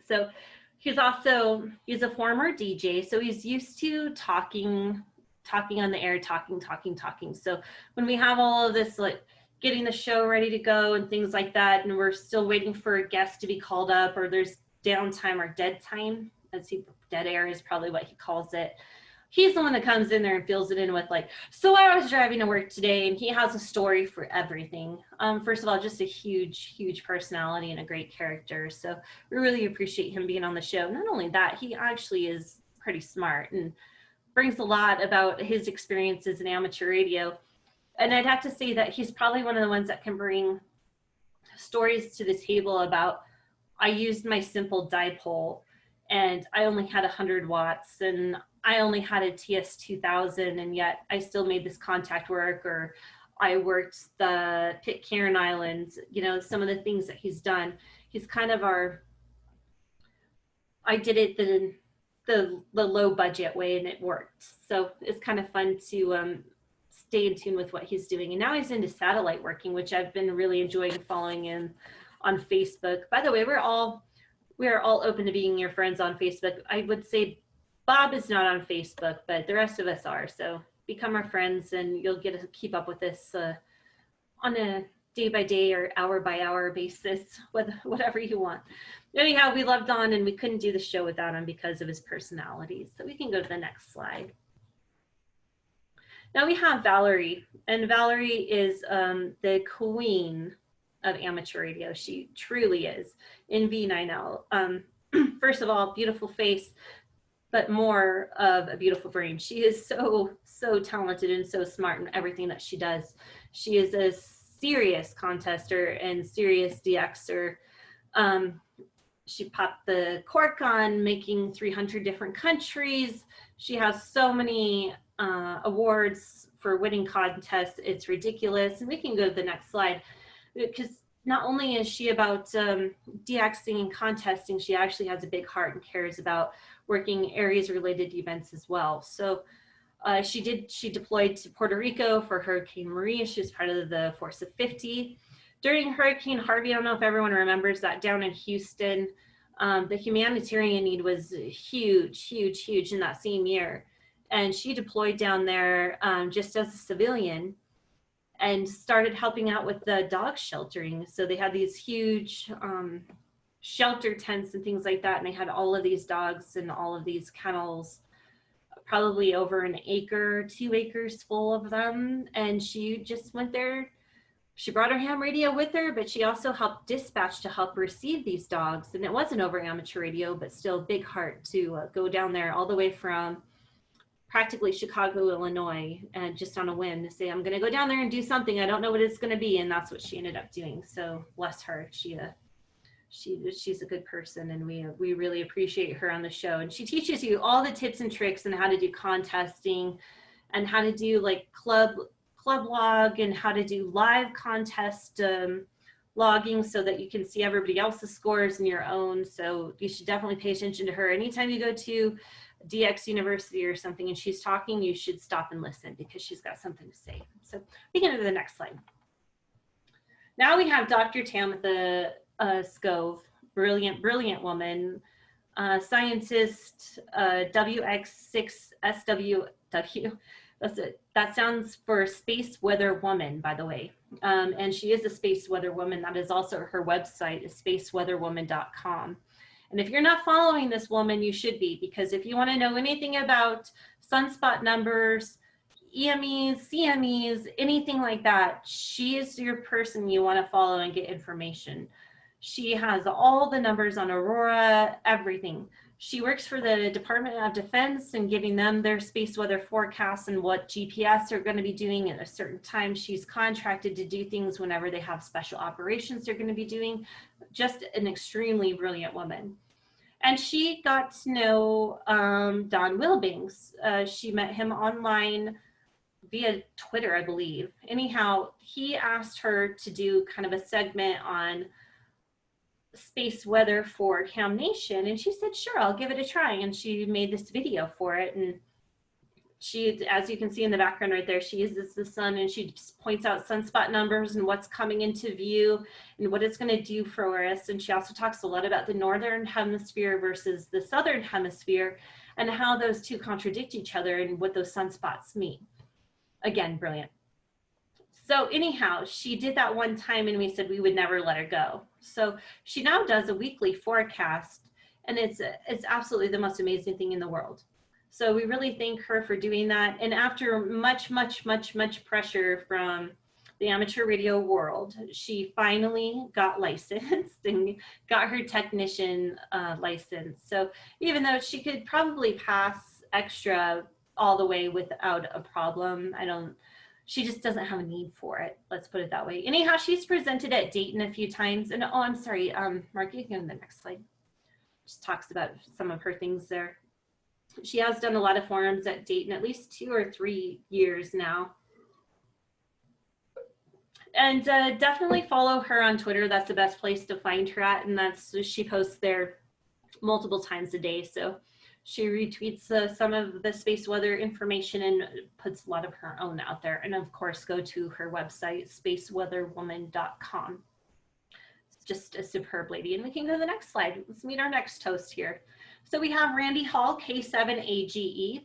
So he's a former DJ, so he's used to talking on the air, talking. So when we have all of this, like getting the show ready to go and things like that, and we're still waiting for a guest to be called up, or there's downtime or dead time, dead air is probably what he calls it. He's the one that comes in there and fills it in with like, so I was driving to work today, and he has a story for everything. First of all, just a huge personality and a great character. So we really appreciate him being on the show. Not only that, he actually is pretty smart and brings a lot about his experiences in amateur radio. And I'd have to say that he's probably one of the ones that can bring stories to the table about, I used my simple dipole and I only had 100 watts and I only had a TS2000, and yet I still made this contact work, or I worked the Pitcairn Islands, you know, some of the things that he's done. He's kind of I did it the low budget way and it worked. So it's kind of fun to stay in tune with what he's doing. And now he's into satellite working, which I've been really enjoying following him on Facebook. By the way, we are all open to being your friends on Facebook. I would say Bob is not on Facebook, but the rest of us are. So become our friends and you'll get to keep up with us on a day-by-day or hour-by-hour basis, whatever you want. Anyhow, we love Don and we couldn't do the show without him because of his personality. So we can go to the next slide. Now we have Valerie, and Valerie is the queen of amateur radio. She truly is in V9L. First of all, beautiful face, but more of a beautiful brain. She is so talented and so smart in everything that she does. She is a serious contester and serious DXer. She popped the cork on making 300 different countries. She has so many awards for winning contests. It's ridiculous. And we can go to the next slide, because not only is she about DXing and contesting, she actually has a big heart and cares about working areas related events as well. So she deployed to Puerto Rico for Hurricane Maria. She was part of the Force of 50. During Hurricane Harvey, I don't know if everyone remembers that down in Houston, the humanitarian need was huge in that same year. And she deployed down there just as a civilian and started helping out with the dog sheltering. So they had these huge shelter tents and things like that. And they had all of these dogs and all of these kennels, probably over an acre, 2 acres full of them. And she just went there. She brought her ham radio with her, but she also helped dispatch to help receive these dogs. And it wasn't over amateur radio, but still big heart to go down there all the way from practically Chicago, Illinois, and just on a whim to say, I'm going to go down there and do something. I don't know what it's going to be. And that's what she ended up doing. So bless her. She's a good person, and we really appreciate her on the show. And she teaches you all the tips and tricks on how to do contesting and how to do like club log and how to do live contest logging so that you can see everybody else's scores and your own. So you should definitely pay attention to her. Anytime you go to DX University or something and she's talking, you should stop and listen because she's got something to say. So we can go to the next slide. Now we have Dr. Tamitha Scove, brilliant, brilliant woman, scientist, WX6SWW. That's it. That sounds for Space Weather Woman, by the way. And she is a Space Weather Woman. That is also her website, is spaceweatherwoman.com. And if you're not following this woman, you should be, because if you want to know anything about sunspot numbers, EMEs, CMEs, anything like that, she is your person you want to follow and get information. She has all the numbers on Aurora, everything. She works for the Department of Defense and giving them their space weather forecasts and what GPS are going to be doing at a certain time. She's contracted to do things whenever they have special operations they're going to be doing. Just an extremely brilliant woman. And she got to know Don Wilbanks. She met him online via Twitter, I believe. Anyhow, he asked her to do kind of a segment on space weather for Ham Nation, and she said, sure, I'll give it a try. And she made this video for it, and she, as you can see in the background right there, she uses the sun and she points out sunspot numbers and what's coming into view and what it's going to do for us. And she also talks a lot about the northern hemisphere versus the southern hemisphere and how those two contradict each other and what those sunspots mean. Again, brilliant. So anyhow, she did that one time and we said we would never let her go. So she now does a weekly forecast, and it's absolutely the most amazing thing in the world. So we really thank her for doing that. And after much pressure from the amateur radio world, she finally got licensed and got her technician license. So even though she could probably pass extra all the way without a problem, she just doesn't have a need for it. Let's put it that way. Anyhow, she's presented at Dayton a few times. And oh, I'm sorry, Mark, you can go to the next slide. Just talks about some of her things there. She has done a lot of forums at Dayton, at least 2 or 3 years now. And definitely follow her on Twitter. That's the best place to find her at. And she posts there multiple times a day. So she retweets some of the space weather information and puts a lot of her own out there. And of course, go to her website, spaceweatherwoman.com. It's just a superb lady. And we can go to the next slide. Let's meet our next host here. So we have Randy Hall, K7AGE.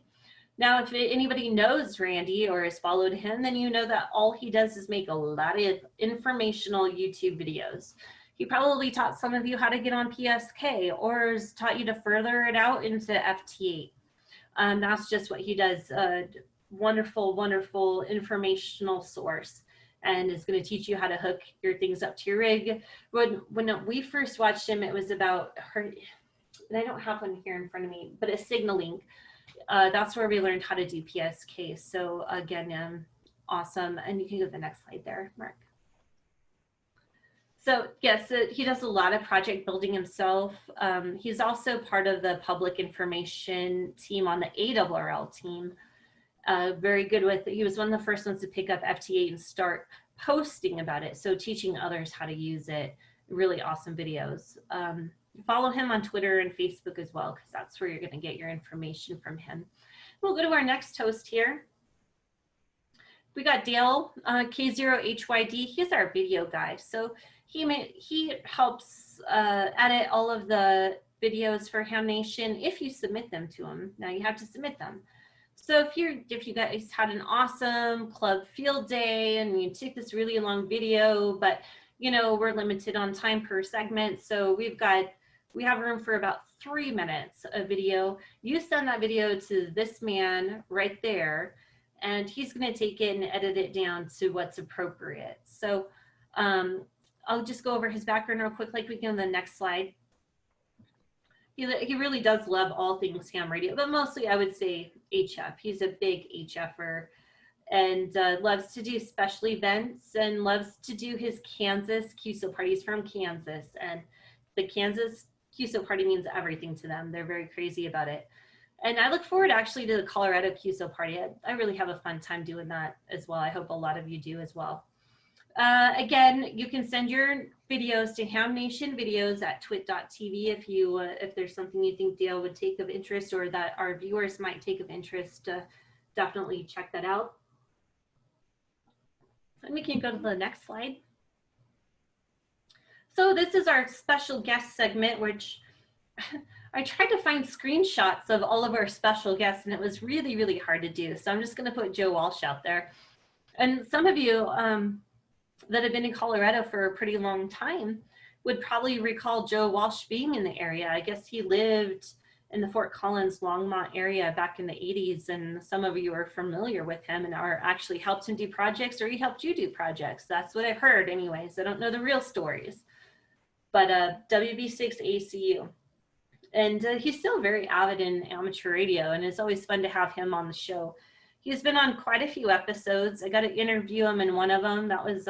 Now, if anybody knows Randy or has followed him, then you know that all he does is make a lot of informational YouTube videos. He probably taught some of you how to get on PSK or has taught you to further it out into FT8. That's just what he does. Wonderful, wonderful informational source, and is going to teach you how to hook your things up to your rig. When we first watched him, it was about her, and I don't have one here in front of me, but a signaling. That's where we learned how to do PSK. So again, awesome. And you can go to the next slide there, Mark. So yes, he does a lot of project building himself. He's also part of the public information team on the ARRL team. Very good with, he was one of the first ones to pick up FT8 and start posting about it. So teaching others how to use it, really awesome videos. Follow him on Twitter and Facebook as well, because that's where you're going to get your information from him. We'll go to our next host here. We got Dale, K0HYD. He's our video guy. So he helps edit all of the videos for Ham Nation if you submit them to him. Now you have to submit them. So if you guys had an awesome club field day and you took this really long video, but you know, we're limited on time per segment, so we have room for about 3 minutes of video. You send that video to this man right there, and he's going to take it and edit it down to what's appropriate. So I'll just go over his background real quick, like we can on the next slide. He really does love all things ham radio, but mostly I would say HF. He's a big HFer and loves to do special events and loves to do his Kansas QSO parties from Kansas. And the Kansas QSO party means everything to them. They're very crazy about it. And I look forward actually to the Colorado QSO party. I really have a fun time doing that as well. I hope a lot of you do as well. Again, you can send your videos to hamnationvideos@twit.tv if there's something you think Dale would take of interest or that our viewers might take of interest. Definitely check that out. And we can go to the next slide. So this is our special guest segment, which I tried to find screenshots of all of our special guests, and it was really, really hard to do. So I'm just going to put Joe Walsh out there. And some of you that have been in Colorado for a pretty long time would probably recall Joe Walsh being in the area. I guess he lived in the Fort Collins, Longmont area back in the 80s, and some of you are familiar with him and are actually helped him do projects, or he helped you do projects. That's what I've heard anyways. I don't know the real stories. But WB6 ACU. And he's still very avid in amateur radio, and it's always fun to have him on the show. He's been on quite a few episodes. I got to interview him in one of them. That was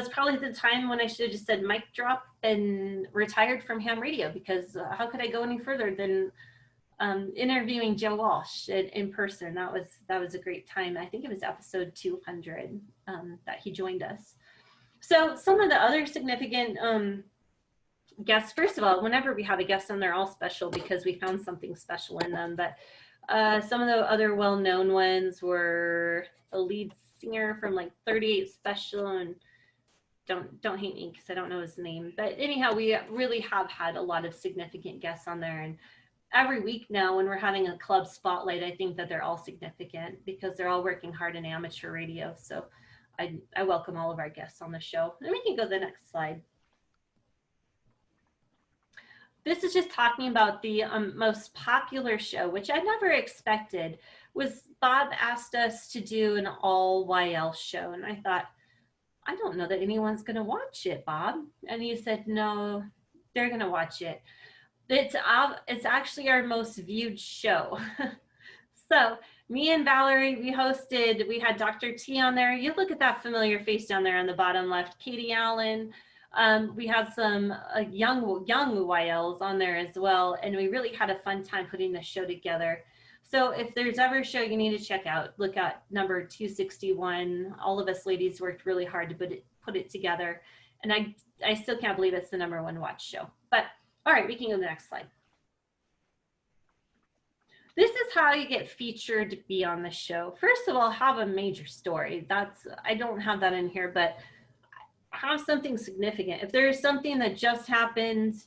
probably the time when I should have just said mic drop and retired from ham radio, because how could I go any further than interviewing Joe Walsh in person? That was a great time. I think it was episode 200 that he joined us. So some of the other significant guests, first of all, whenever we have a guest on, they're all special because we found something special in them. But some of the other well-known ones were the lead singer from like 38 Special, and don't hate me because I don't know his name. But anyhow, we really have had a lot of significant guests on there, and every week now when we're having a club spotlight, I think that they're all significant because they're all working hard in amateur radio. So I welcome all of our guests on the show. And we can go to the next slide. This is just talking about the most popular show, which I never expected. Was Bob asked us to do an all YL show, and I thought, I don't know that anyone's going to watch it, Bob. And he said, no, they're going to watch it. It's actually our most viewed show. So me and Valerie, we had Dr. T on there. You look at that familiar face down there on the bottom left, Katie Allen. We had some young YLs on there as well, and we really had a fun time putting the show together. So if there's ever a show you need to check out, look at number 261. All of us ladies worked really hard to put it together, and I still can't believe it's the #1 watch show. But all right, we can go to the next slide. This is how you get featured to be on the show. First of all, have a major story. I don't have that in here, but have something significant. If there is something that just happened,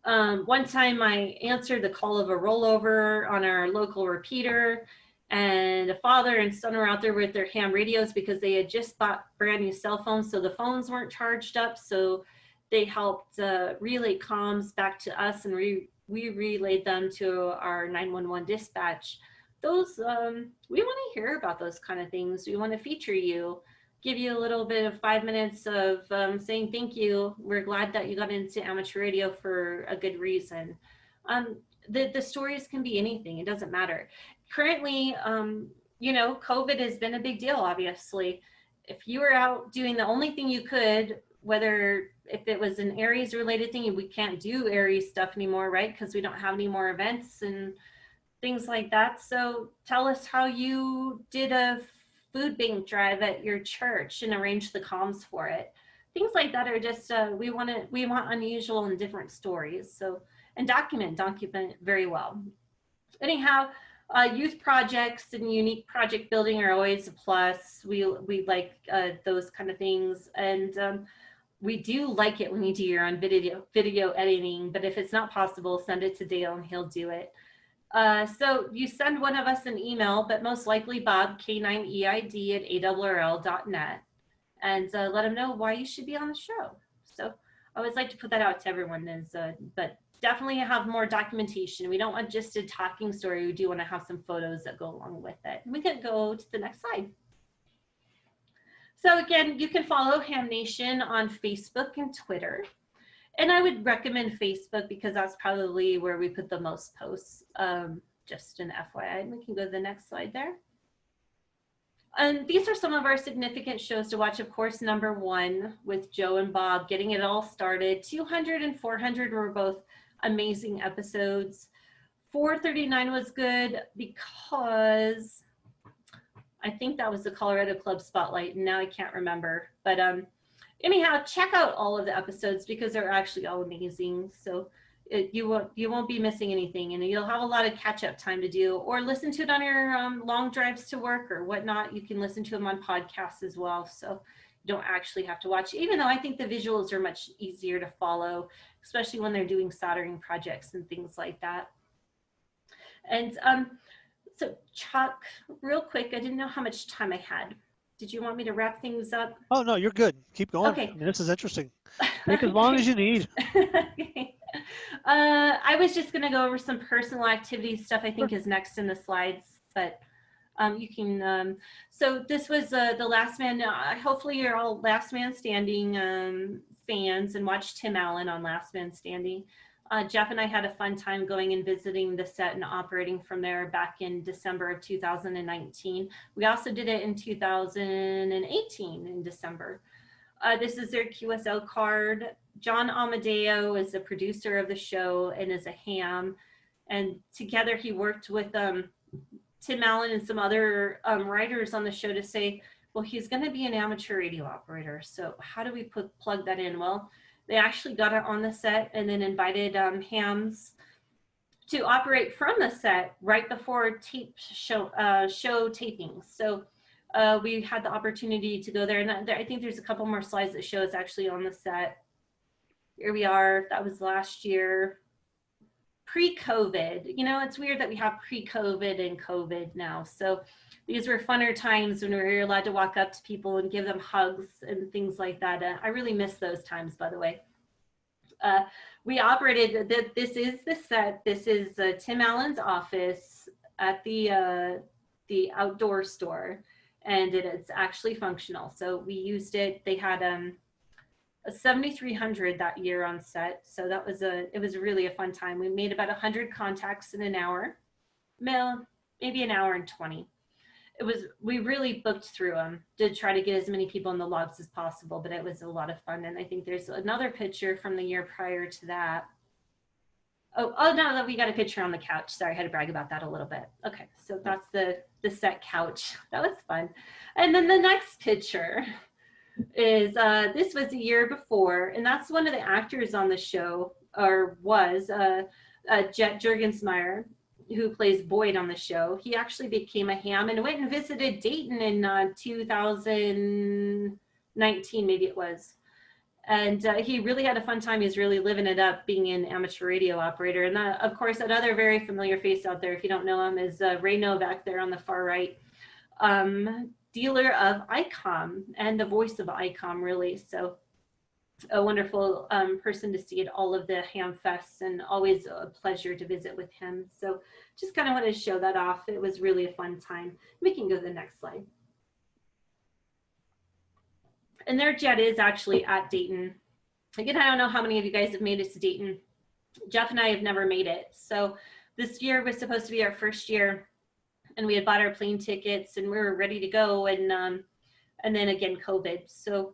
one time I answered the call of a rollover on our local repeater, and a father and son were out there with their ham radios because they had just bought brand new cell phones, so the phones weren't charged up. So they helped relay comms back to us, and we relayed them to our 911 dispatch. Those we want to hear about those kind of things. We want to feature you, give you a little bit of 5 minutes of saying thank you. We're glad that you got into amateur radio for a good reason. The stories can be anything. It doesn't matter. Currently, you know, COVID has been a big deal, obviously. If you were out doing the only thing you could, whether if it was an Aries related thing, we can't do Aries stuff anymore, right? Because we don't have any more events and things like that. So tell us how you did a food bank drive at your church and arrange the comms for it. Things like that are just we want unusual and different stories. So, and document very well. Anyhow, youth projects and unique project building are always a plus. We like those kind of things, and we do like it when you do your own video editing. But if it's not possible, send it to Dale and he'll do it. So you send one of us an email, but most likely Bob, K9EID@ARRL.net, and let him know why you should be on the show. So I always like to put that out to everyone, but definitely have more documentation. We don't want just a talking story. We do want to have some photos that go along with it. We can go to the next slide. So again, you can follow Ham Nation on Facebook and Twitter. And I would recommend Facebook because that's probably where we put the most posts, just an FYI. And we can go to the next slide there. And these are some of our significant shows to watch. Of course, #1 with Joe and Bob, getting it all started. 200 and 400 were both amazing episodes. 439 was good because I think that was the Colorado Club Spotlight, and now I can't remember. But anyhow, check out all of the episodes because they're actually all amazing. So you won't be missing anything, and you'll have a lot of catch up time to do, or listen to it on your long drives to work or whatnot. You can listen to them on podcasts as well. So you don't actually have to watch, even though I think the visuals are much easier to follow, especially when they're doing soldering projects and things like that. And so Chuck, real quick, I didn't know how much time I had. Did you want me to wrap things up? Oh, no, you're good. Keep going. Okay. I mean, this is interesting. Take as long as you need. Okay. I was just going to go over some personal activity stuff I think is next in the slides, but you can, so this was the Last Man, hopefully you're all Last Man Standing fans and watched Tim Allen on Last Man Standing. Jeff and I had a fun time going and visiting the set and operating from there back in December of 2019. We also did it in 2018 in December. This is their QSL card. John Amadeo is the producer of the show and is a ham. And together he worked with Tim Allen and some other writers on the show to say, well, he's going to be an amateur radio operator. So how do we plug that in? Well, they actually got it on the set and then invited hams to operate from the set right before show tapings. So we had the opportunity to go there, and I think there's a couple more slides that show us actually on the set. Here we are. That was last year, pre-COVID. You know, it's weird that we have pre-COVID and COVID now. So these were funner times when we were allowed to walk up to people and give them hugs and things like that. I really miss those times, by the way. We operated, this is the set. This is Tim Allen's office at the outdoor store, and it's actually functional. So we used it. They had a 7300 that year on set. So that was it was really a fun time. We made about 100 contacts in an hour, maybe an hour and 20. We really booked through them to try to get as many people in the logs as possible, but it was a lot of fun. And I think there's another picture from the year prior to that. Oh no, we got a picture on the couch. Sorry, I had to brag about that a little bit. Okay, so that's the set couch. That was fun. And then the next picture is, this was a year before, and that's one of the actors on the show, or was, Jet Jurgensmeyer, who plays Boyd on the show. He actually became a ham and went and visited Dayton in 2019, maybe it was. And he really had a fun time. He's really living it up being an amateur radio operator. And of course, that other very familiar face out there, if you don't know him, is Ray Novak there on the far right. Dealer of ICOM and the voice of ICOM, really. So a wonderful person to see at all of the ham fests, and always a pleasure to visit with him. So just kind of wanted to show that off. It was really a fun time. We can go to the next slide. And their jet is actually at Dayton. Again, I don't know how many of you guys have made it to Dayton. Jeff and I have never made it. So this year was supposed to be our first year, and we had bought our plane tickets and we were ready to go. And then again, COVID. So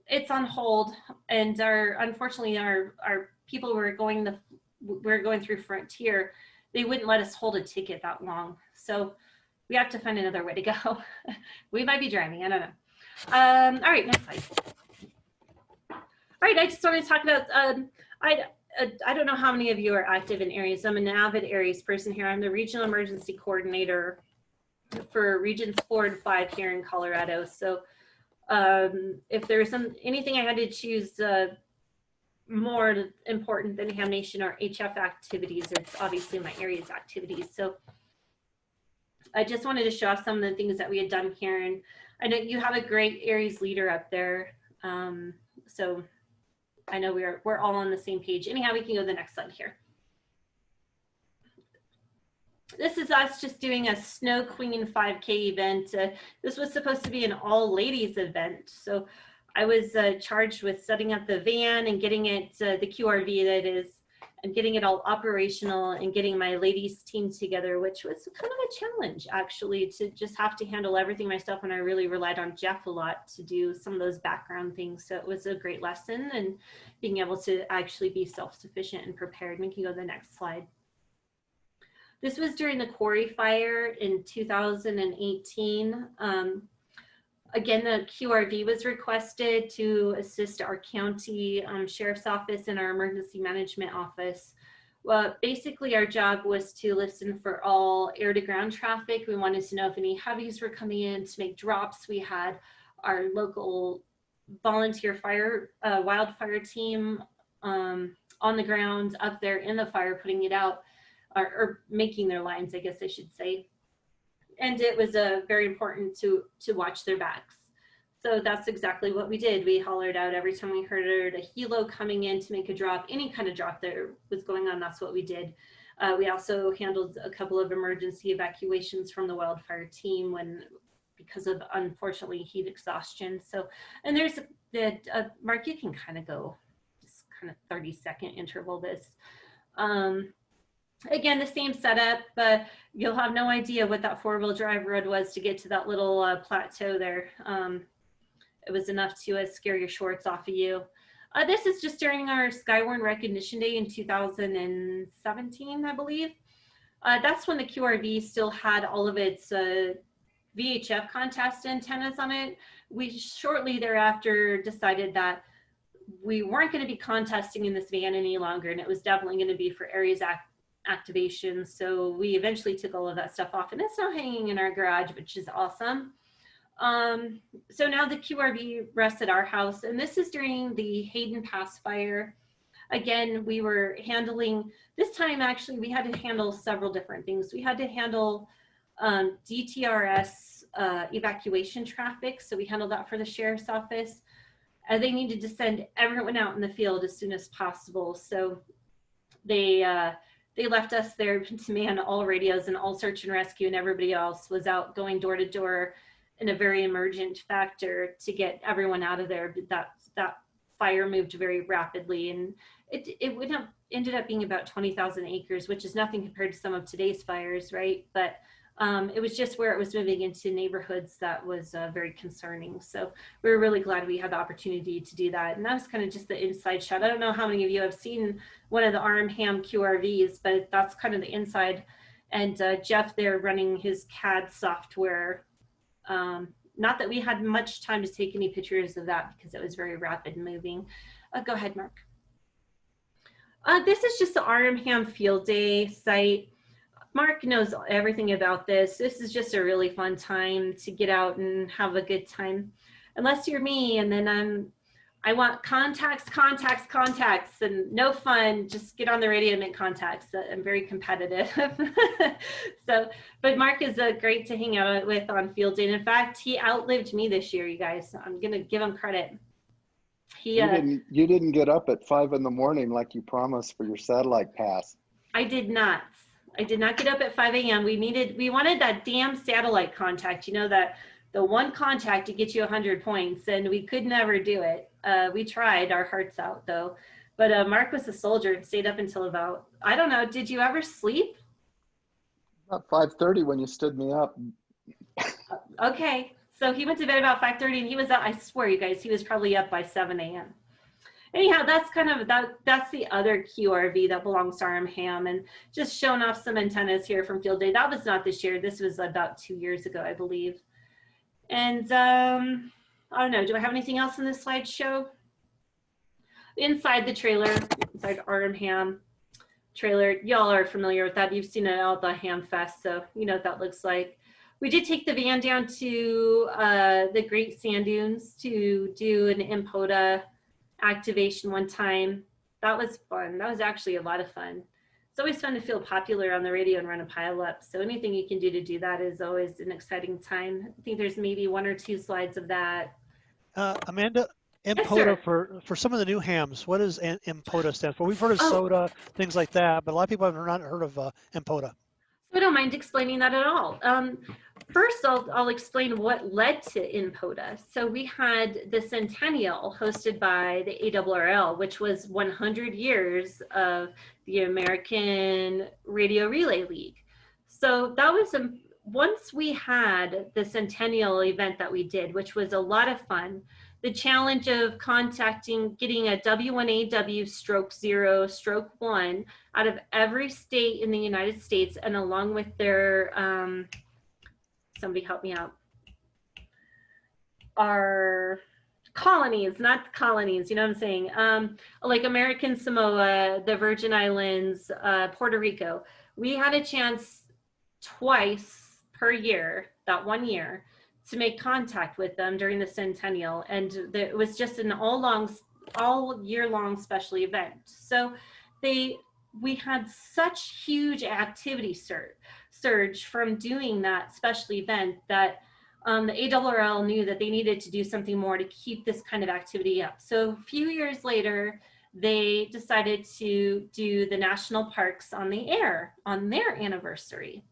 it's on hold. And unfortunately, our people were going through Frontier. They wouldn't let us hold a ticket that long. So we have to find another way to go. We might be driving, I don't know. All right, next slide. All right, I just wanted to talk about, I don't know how many of you are active in Aries. I'm an avid Aries person here. I'm the Regional Emergency Coordinator for Regions 4 and 5 here in Colorado. So if there's anything I had to choose more important than Ham Nation or HF activities, it's obviously my Aries activities. So I just wanted to show off some of the things that we had done here. And I know you have a great Aries leader up there. So I know we're all on the same page. Anyhow, we can go to the next slide here. This is us just doing a Snow Queen 5K event. This was supposed to be an all ladies event. So I was charged with setting up the van and getting it, the QRV that is, and getting it all operational and getting my ladies team together, which was kind of a challenge actually, to just have to handle everything myself. And I really relied on Jeff a lot to do some of those background things. So it was a great lesson, and being able to actually be self-sufficient and prepared. We can go to the next slide. This was during the quarry fire in 2018. Again, the QRV was requested to assist our county sheriff's office and our emergency management office. Well, basically our job was to listen for all air to ground traffic. We wanted to know if any heavies were coming in to make drops. We had our local volunteer wildfire team on the ground up there in the fire, putting it out, or making their lines, I guess I should say. And it was very important to watch their backs. So that's exactly what we did. We hollered out every time we heard a helo coming in to make a drop, any kind of drop that was going on, that's what we did. We also handled a couple of emergency evacuations from the wildfire team because of, unfortunately, heat exhaustion. So, and there's Mark, you can kind of go, just kind of 30-second interval this. Again, the same setup, but you'll have no idea what that 4-wheel drive road was to get to that little plateau there. It was enough to scare your shorts off of you. This is just during our Skywarn Recognition Day in 2017, I believe. That's when the QRV still had all of its VHF contest antennas on it. We shortly thereafter decided that we weren't going to be contesting in this van any longer, and it was definitely going to be for Aries activation. So we eventually took all of that stuff off, and it's now hanging in our garage, which is awesome. So now the QRV rests at our house, and this is during the Hayden Pass fire. Again, we were handling, this time actually we had to handle several different things. We had to handle DTRS evacuation traffic. So we handled that for the sheriff's office. They needed to send everyone out in the field as soon as possible. So they left us there to man all radios and all search and rescue, and everybody else was out going door to door in a very emergent factor to get everyone out of there. That fire moved very rapidly, and it would have ended up being about 20,000 acres, which is nothing compared to some of today's fires, right? But it was just where it was moving into neighborhoods that was very concerning. So we were really glad we had the opportunity to do that. And that was kind of just the inside shot. I don't know how many of you have seen one of the RM-HAM QRVs, but that's kind of the inside. And Jeff there running his CAD software. Not that we had much time to take any pictures of that because it was very rapid moving. Go ahead, Mark. This is just the RM-HAM Field Day site. Mark knows everything about this. This is just a really fun time to get out and have a good time. Unless you're me, and then I want contacts, and no fun. Just get on the radio and make contacts. I'm very competitive. So, but Mark is great to hang out with on field day. And in fact, he outlived me this year, you guys. I'm gonna give him credit. You didn't get up at 5 in the morning like you promised for your satellite pass. I did not. I did not get up at 5 a.m. We wanted that damn satellite contact, you know, that the one contact to get you 100 points, and we could never do it. We tried our hearts out though, but Mark was a soldier and stayed up until about, I don't know, did you ever sleep? About 5:30 when you stood me up. Okay, so he went to bed about 5:30 and he was up, I swear you guys, he was probably up by 7 a.m. Anyhow, that's kind of, that's the other QRV that belongs to RM-HAM, and just showing off some antennas here from field day. That was not this year. This was about 2 years ago, I believe. And I don't know, do I have anything else in this slideshow? Inside the trailer, inside RM-HAM trailer, y'all are familiar with that. You've seen it out at the Ham Fest, so you know what that looks like. We did take the van down to the Great Sand Dunes to do an MPOTA activation one time. That was fun. That was actually a lot of fun. It's always fun to feel popular on the radio and run a pile up. So anything you can do to do that is always an exciting time. I think there's maybe 1 or 2 slides of that. Amanda, MPOTA, yes, for some of the new hams, what does MPOTA stand for? We've heard of SOTA, things like that, but a lot of people have not heard of MPOTA. So I don't mind explaining that at all. First, I'll explain what led to MPOTA. So we had the Centennial hosted by the ARRL, which was 100 years of the American Radio Relay League. So that was, once we had the Centennial event that we did, which was a lot of fun, the challenge of getting a W1AW stroke 0, stroke 1 out of every state in the United States, and along with their, somebody help me out. our colonies, not colonies, you know what I'm saying? Like American Samoa, the Virgin Islands, Puerto Rico. We had a chance twice per year, that 1 year, to make contact with them during the centennial. And it was just an all year long special event. So we had such huge activity surge from doing that special event that the ARRL knew that they needed to do something more to keep this kind of activity up. So a few years later, they decided to do the national parks on the air on their anniversary.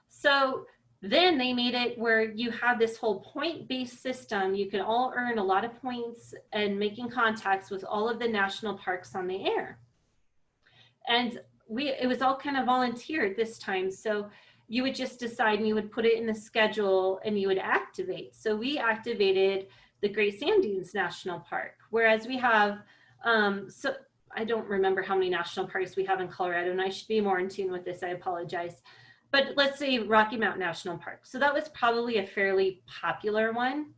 So then they made it where you had this whole point-based system. You could all earn a lot of points and making contacts with all of the national parks on the air. And it was all kind of volunteered this time. So you would just decide and you would put it in the schedule and you would activate. So we activated the Great Sand Dunes National Park, whereas we have, so I don't remember how many national parks we have in Colorado, and I should be more in tune with this, I apologize. But let's say Rocky Mountain National Park. So that was probably a fairly popular one.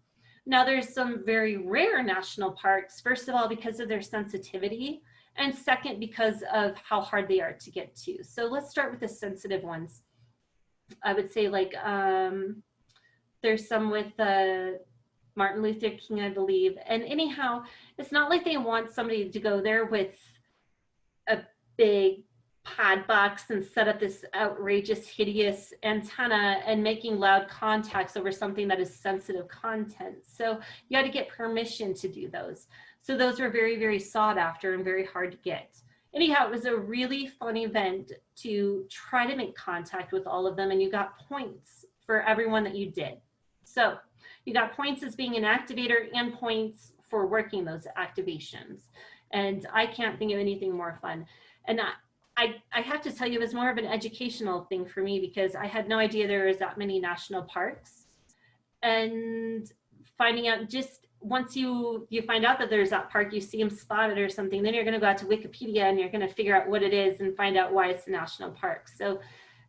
Now there's some very rare national parks, first of all, because of their sensitivity, and second, because of how hard they are to get to. So let's start with the sensitive ones. I would say like, there's some with Martin Luther King, I believe. And anyhow, it's not like they want somebody to go there with a big pod box and set up this outrageous, hideous antenna and making loud contacts over something that is sensitive content. So you got to get permission to do those. So those were very, very sought after and very hard to get. Anyhow, it was a really fun event to try to make contact with all of them, and you got points for everyone that you did. So you got points as being an activator and points for working those activations. And I can't think of anything more fun. And I have to tell you, it was more of an educational thing for me because I had no idea there was that many national parks. And finding out, just once you find out that there's that park, you see them spotted or something, then you're going to go out to Wikipedia and you're going to figure out what it is and find out why it's a national park. So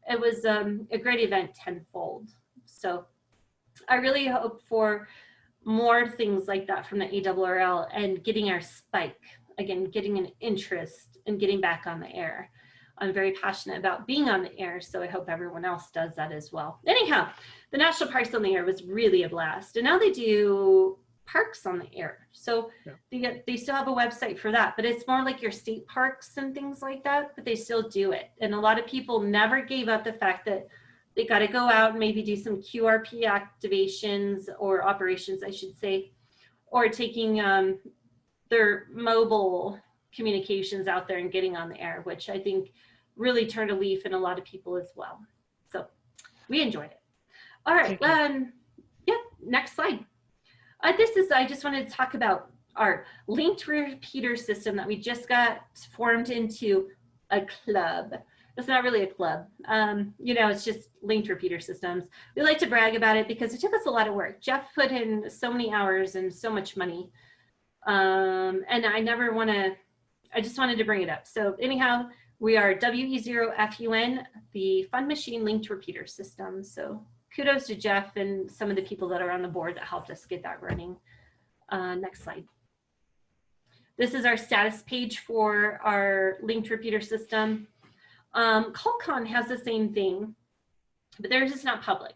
it was a great event tenfold. So I really hope for more things like that from the ARRL and getting our spike, again, getting an interest in getting back on the air. I'm very passionate about being on the air, so I hope everyone else does that as well. Anyhow, the National Parks on the Air was really a blast. And now they do parks on the air. So yeah, they still have a website for that, but it's more like your state parks and things like that, but they still do it. And a lot of people never gave up the fact that they got to go out and maybe do some QRP activations or operations, I should say, or taking their mobile communications out there and getting on the air, which I think really turned a leaf in a lot of people as well. So we enjoyed it. All right, yeah, next slide. I just wanted to talk about our linked repeater system that we just got formed into a club. It's not really a club. You know, it's just linked repeater systems. We like to brag about it because it took us a lot of work. Jeff put in so many hours and so much money. And I just wanted to bring it up. So anyhow, we are WE0FUN, the Fun Machine Linked Repeater System. So kudos to Jeff and some of the people that are on the board that helped us get that running. Next slide. This is our status page for our linked repeater system. CallCon has the same thing, but theirs is not public.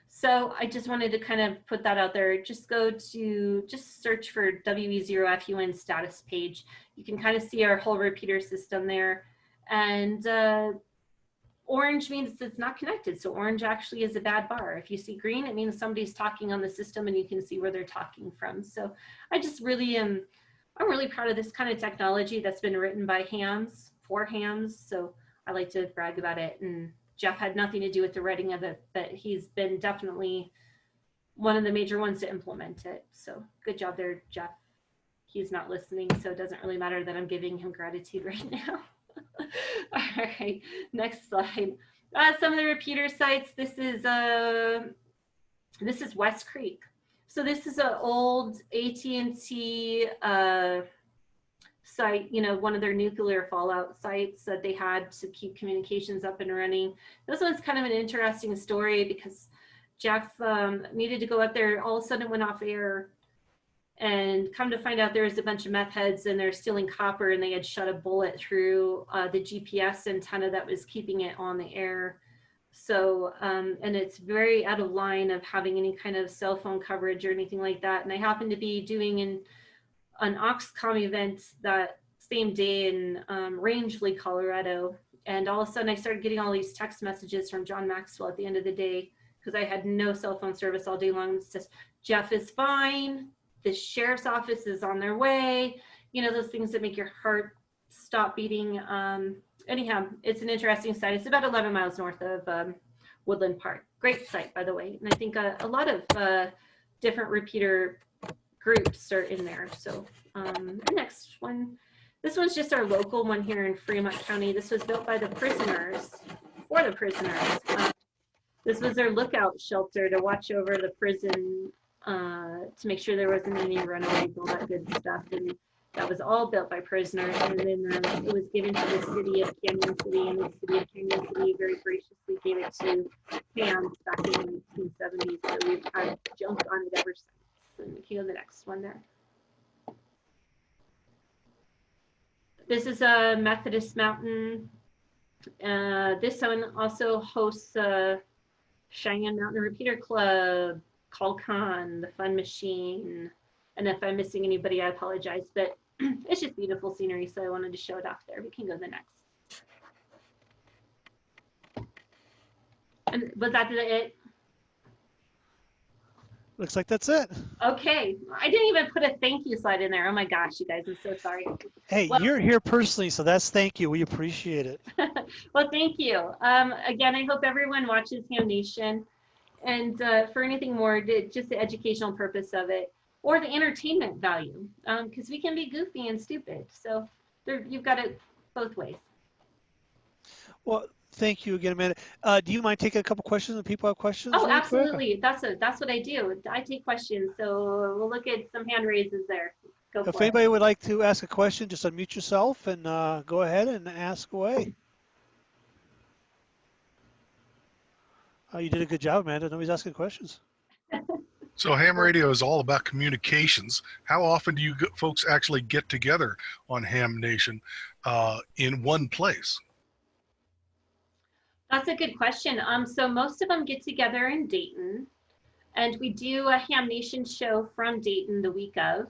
So I just wanted to kind of put that out there. Just search for WE0FUN status page. You can kind of see our whole repeater system there. And orange means it's not connected. So orange actually is a bad bar. If you see green, it means somebody's talking on the system and you can see where they're talking from. So I just really I'm really proud of this kind of technology that's been written by hams, for hams. So I like to brag about it. And Jeff had nothing to do with the writing of it, but he's been definitely one of the major ones to implement it. So good job there, Jeff. He's not listening, so it doesn't really matter that I'm giving him gratitude right now. All right, next slide. Some of the repeater sites. This is West Creek. So this is an old AT&T site, you know, one of their nuclear fallout sites that they had to keep communications up and running. This one's kind of an interesting story because Jeff needed to go up there. All of a sudden it went off air, and come to find out there was a bunch of meth heads and they're stealing copper, and they had shot a bullet through the GPS antenna that was keeping it on the air. So, and it's very out of line of having any kind of cell phone coverage or anything like that. And I happened to be doing an Oxcom event that same day in Rangeley, Colorado. And all of a sudden I started getting all these text messages from John Maxwell at the end of the day, because I had no cell phone service all day long. It's just, Jeff is fine. The sheriff's office is on their way. You know, those things that make your heart stop beating. Anyhow, it's an interesting site. It's about 11 miles north of Woodland Park. Great site, by the way. And I think a lot of different repeater groups are in there. So the next one, this one's just our local one here in Fremont County. This was built by the prisoners, for the prisoners. This was their lookout shelter to watch over the prison, to make sure there wasn't any runaways, all that good stuff. And that was all built by prisoners. And then it was given to the city of Canyon City, and the city of Canyon City very graciously gave it to Pam back in the 1970s. So we've had junk on it ever since. And we can go to the next one there. This is a Methodist Mountain. This one also hosts Cheyenne Mountain Repeater Club, CallCon, the Fun Machine. And if I'm missing anybody, I apologize, but it's just beautiful scenery, so I wanted to show it off there. We can go to the next. And was that it? Looks like that's it. Okay, I didn't even put a thank you slide in there. Oh my gosh, you guys, I'm so sorry. Hey, well, you're here personally, so that's thank you. We appreciate it. Well, thank you. Again, I hope everyone watches Ham Nation, and for anything more, just the educational purpose of it, or the entertainment value, because we can be goofy and stupid. So you've got it both ways. Well, thank you again, Amanda. Do you mind taking a couple questions if people have questions? Oh, really absolutely. Quick? That's what I do. I take questions. So we'll look at some hand raises there. Go for it. If anybody would like to ask a question, just unmute yourself and go ahead and ask away. You did a good job, Amanda. Nobody's asking questions. So ham radio is all about communications. How often do you folks actually get together on Ham Nation in one place? That's a good question. So most of them get together in Dayton, and we do a Ham Nation show from Dayton the week of.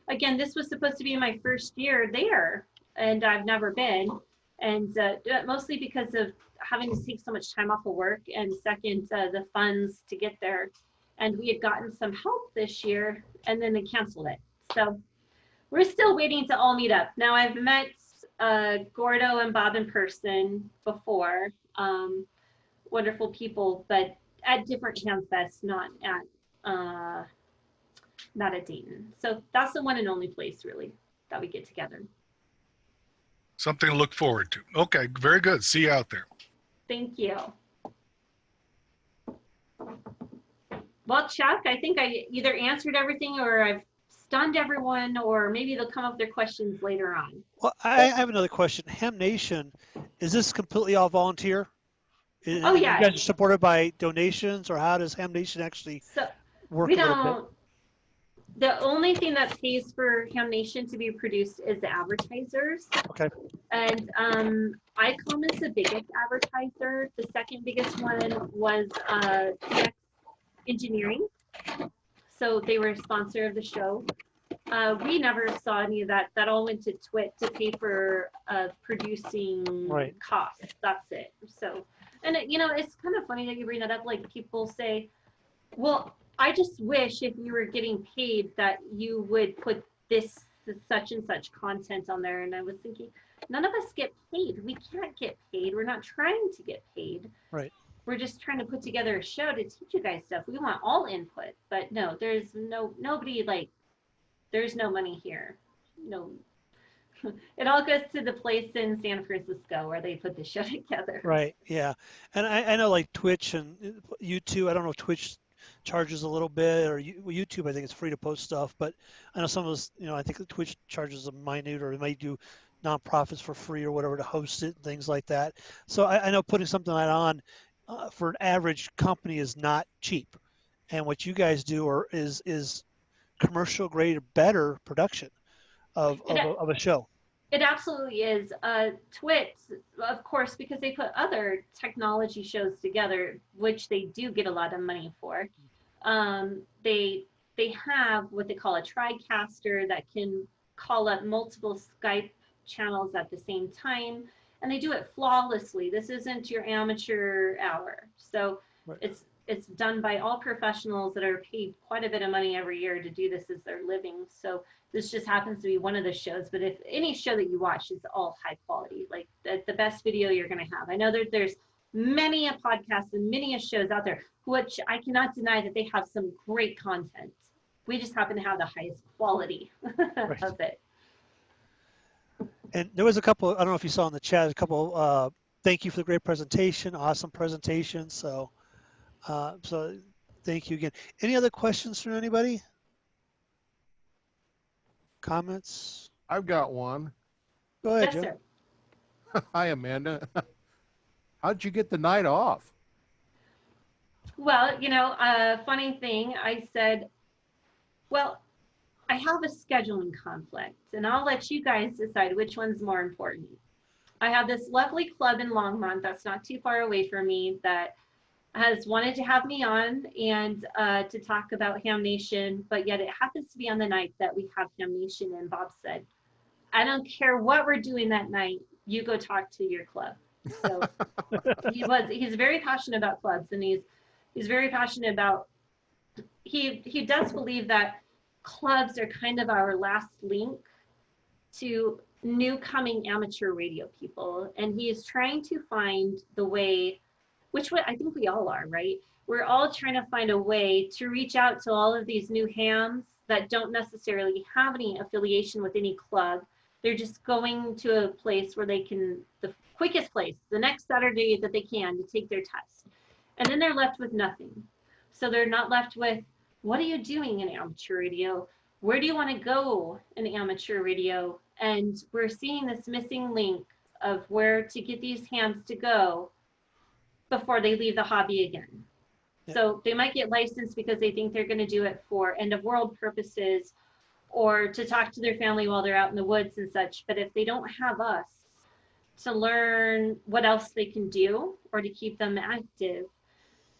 Again, this was supposed to be my first year there, and I've never been, and mostly because of having to take so much time off of work, and second, the funds to get there. And we had gotten some help this year, and then they canceled it. So we're still waiting to all meet up. Now, I've met Gordo and Bob in person before, wonderful people, but at different Ham Fests, not at Dayton. So that's the one and only place really that we get together. Something to look forward to. Okay, very good. See you out there. Thank you. Well, Chuck, I think I either answered everything or I've stunned everyone, or maybe they'll come up with their questions later on. Well, I have another question. Ham Nation, is this completely all volunteer? Oh, yeah. You guys are supported by donations, or how does Ham Nation actually work? We don't. The only thing that pays for Ham Nation to be produced is the advertisers. Okay. And ICOM is the biggest advertiser. The second biggest one was TX Engineering. So they were a sponsor of the show. We never saw any of that. That all went to TWIT to pay for producing costs. That's it. So, and you know, it's kind of funny that you bring that up. Like people say, well, I just wish if you were getting paid that you would put this such and such content on there. And I was thinking, none of us get paid. We can't get paid. We're not trying to get paid. Right. We're just trying to put together a show to teach you guys stuff. We want all input, but no, there's nobody, like, there's no money here. No, it all goes to the place in San Francisco where they put the show together. Right. Yeah. And I know like Twitch and YouTube, I don't know if Twitch charges a little bit, or YouTube, I think it's free to post stuff, but I know some of us, you know, I think Twitch charges a minute, or it might do nonprofits for free or whatever to host it and things like that. So I know putting something like that on, for an average company is not cheap. And what you guys do is commercial grade or better production It, of a show. it absolutely is. Twits, of course, because they put other technology shows together, which they do get a lot of money for. They have what they call a TriCaster that can call up multiple Skype channels at the same time, and they do it flawlessly. This isn't your amateur hour, so Right. it's done by all professionals that are paid quite a bit of money every year to do this as their living. So this just happens to be one of the shows, but if any show that you watch is all high quality, like the best video you're going to have. I know that there's many a podcast and many a shows out there, which I cannot deny that they have some great content. We just happen to have the highest quality Right. of it. And there was a couple, I don't know if you saw in the chat, a couple, thank you for the great presentation, awesome presentation. So thank you again. Any other questions from anybody? Comments? I've got one. Go ahead, Yes, Joe. sir. Hi, Amanda. How'd you get the night off? Well, funny thing, I said, well, I have a scheduling conflict, and I'll let you guys decide which one's more important. I have this lovely club in Longmont that's not too far away from me that has wanted to have me on and to talk about Ham Nation, but yet it happens to be on the night that we have Ham Nation, and Bob said, I don't care what we're doing that night, you go talk to your club. So he's very passionate about clubs, and he's very passionate about, he does believe that clubs are kind of our last link to new coming amateur radio people, and he is trying to find the way, which way I think we all are, right? We're all trying to find a way to reach out to all of these new hams that don't necessarily have any affiliation with any club. They're just going to a place where they can, the quickest place, the next Saturday that they can, to take their test. And then they're left with nothing. So they're not left with, what are you doing in amateur radio? Where do you want to go in amateur radio? And we're seeing this missing link of where to get these hams to go before they leave the hobby again. Yeah. So they might get licensed because they think they're going to do it for end of world purposes or to talk to their family while they're out in the woods and such. But if they don't have us to learn what else they can do or to keep them active,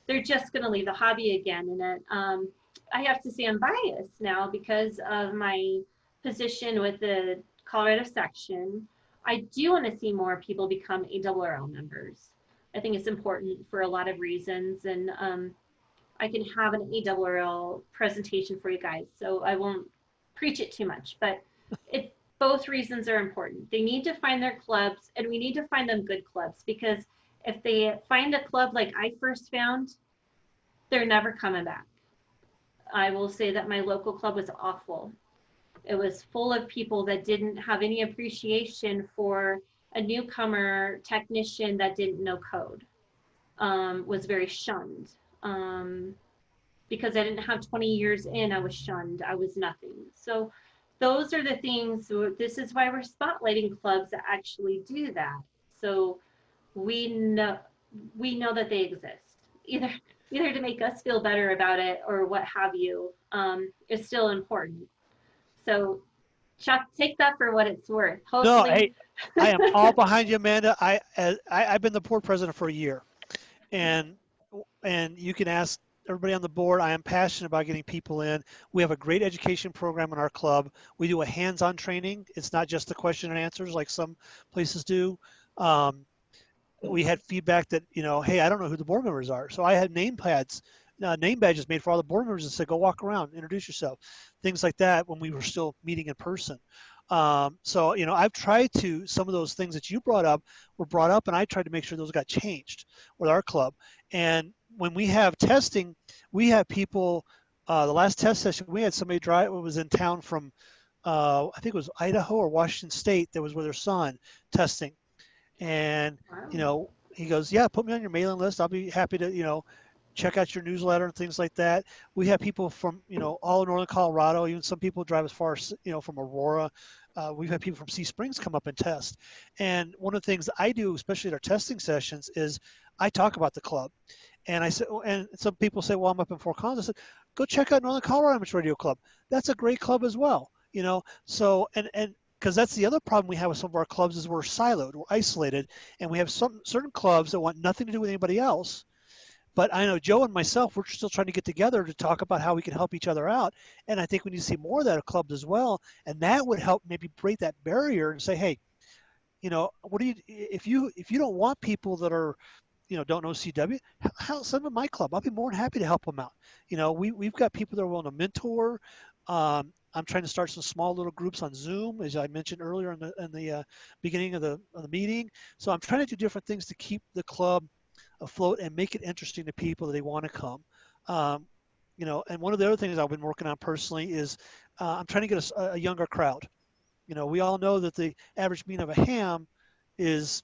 they're just going to leave the hobby again. And I have to say I'm biased now because of my position with the Colorado section. I do want to see more people become ARRL members. I think it's important for a lot of reasons, and I can have an ARRL presentation for you guys, so I won't preach it too much, but both reasons are important. They need to find their clubs, and we need to find them good clubs, because if they find a club like I first found, they're never coming back. I will say that my local club was awful. It was full of people that didn't have any appreciation for a newcomer technician that didn't know code, was very shunned. Because I didn't have 20 years in, I was shunned, I was nothing. So those are the things, this is why we're spotlighting clubs that actually do that. So we know that they exist, either to make us feel better about it or what have you, is still important. So Chuck, take that for what it's worth. Hopefully. No, hey, I am all behind you, Amanda. I've been the board president for a year, and you can ask everybody on the board. I am passionate about getting people in. We have a great education program in our club. We do a hands-on training. It's not just the question and answers like some places do. We had feedback that, hey, I don't know who the board members are. So I had name pads, name badges made for all the board members and said, go walk around, introduce yourself, things like that when we were still meeting in person. So, I've tried to, some of those things that you brought up were brought up, and I tried to make sure those got changed with our club. And when we have testing, we have people, the last test session, we had somebody drive, who was in town from, I think it was Idaho or Washington State, that was with their son testing. And, Wow. he goes, yeah, put me on your mailing list. I'll be happy to, check out your newsletter and things like that. We have people from, all of northern Colorado, even some people drive as far as, from Aurora, we've had people from Sea Springs come up and test. And one of the things that I do, especially at our testing sessions, is I talk about the club. And I said, and some people say, well, I'm up in Fort Collins. I said, go check out Northern Colorado Amateur Radio Club. That's a great club as well. You know, so, and because that's the other problem we have with some of our clubs is we're siloed, we're isolated, and we have some certain clubs that want nothing to do with anybody else. But I know Joe and myself, we're still trying to get together to talk about how we can help each other out. And I think we need to see more of that at clubs as well. And that would help maybe break that barrier and say, hey, you know, what do you, if you don't want people that are, you know, don't know CW, send them to my club. I'll be more than happy to help them out. You know, we've got people that are willing to mentor. I'm trying to start some small little groups on Zoom, as I mentioned earlier in the beginning of the meeting. So I'm trying to do different things to keep the club afloat and make it interesting to people that they want to come. You know, and one of the other things I've been working on personally is I'm trying to get a younger crowd. You know, we all know that the average mean of a ham is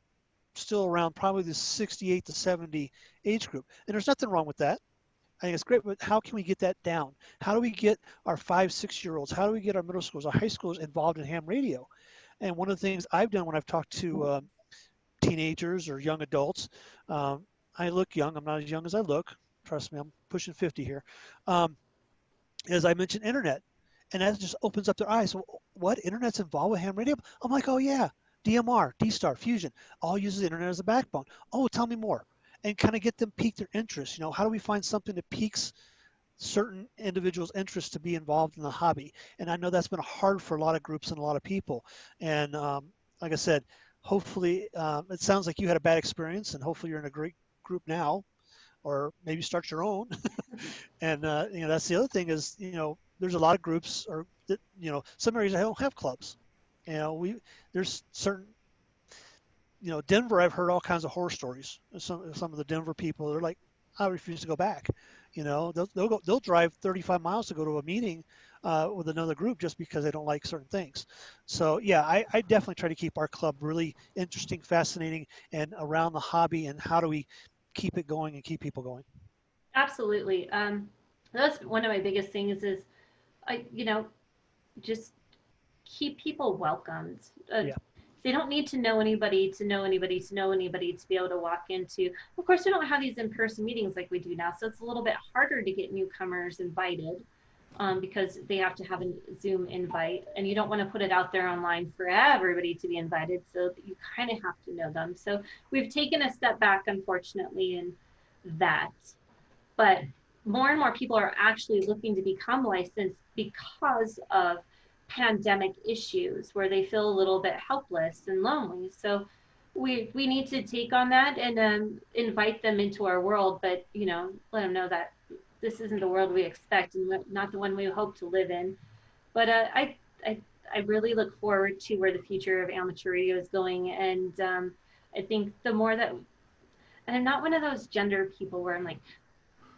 still around probably the 68 to 70 age group. And there's nothing wrong with that. I think it's great, but how can we get that down? How do we get our 5-6-year-olds? How do we get our middle schools, our high schools involved in ham radio? And one of the things I've done when I've talked to teenagers or young adults, I look young. I'm not as young as I look. Trust me, I'm pushing 50 here. As I mentioned, internet. And that just opens up their eyes. So what? Internet's involved with ham radio? I'm like, oh, yeah. DMR, D-Star, Fusion, all uses the internet as a backbone. Oh, tell me more. And kind of get them pique their interest. You know, how do we find something that piques certain individuals' interest to be involved in the hobby? And I know that's been hard for a lot of groups and a lot of people. And like I said, hopefully, it sounds like you had a bad experience, and hopefully you're in a great group now, or maybe start your own. And you know, that's the other thing is, you know, there's a lot of groups, or that, you know, some areas that don't have clubs. You know, there's certain, you know, Denver, I've heard all kinds of horror stories. Some of the Denver people, they're like, I refuse to go back. You know, they'll drive 35 miles to go to a meeting with another group just because they don't like certain things. So yeah, I definitely try to keep our club really interesting, fascinating, and around the hobby. And how do we keep it going and keep people going? Absolutely. That's one of my biggest things is, you know, just keep people welcomed. Yeah. They don't need to know anybody to know anybody to know anybody to be able to walk into. Of course, we don't have these in-person meetings like we do now, so it's a little bit harder to get newcomers invited because they have to have a Zoom invite, and you don't want to put it out there online for everybody to be invited, so you kind of have to know them. So we've taken a step back, unfortunately, in that. But more and more people are actually looking to become licensed because of pandemic issues where they feel a little bit helpless and lonely. So we need to take on that and invite them into our world, but, you know, let them know that this isn't the world we expect and not the one we hope to live in. But I really look forward to where the future of amateur radio is going. And I think the more that, and I'm not one of those gender people where I'm like,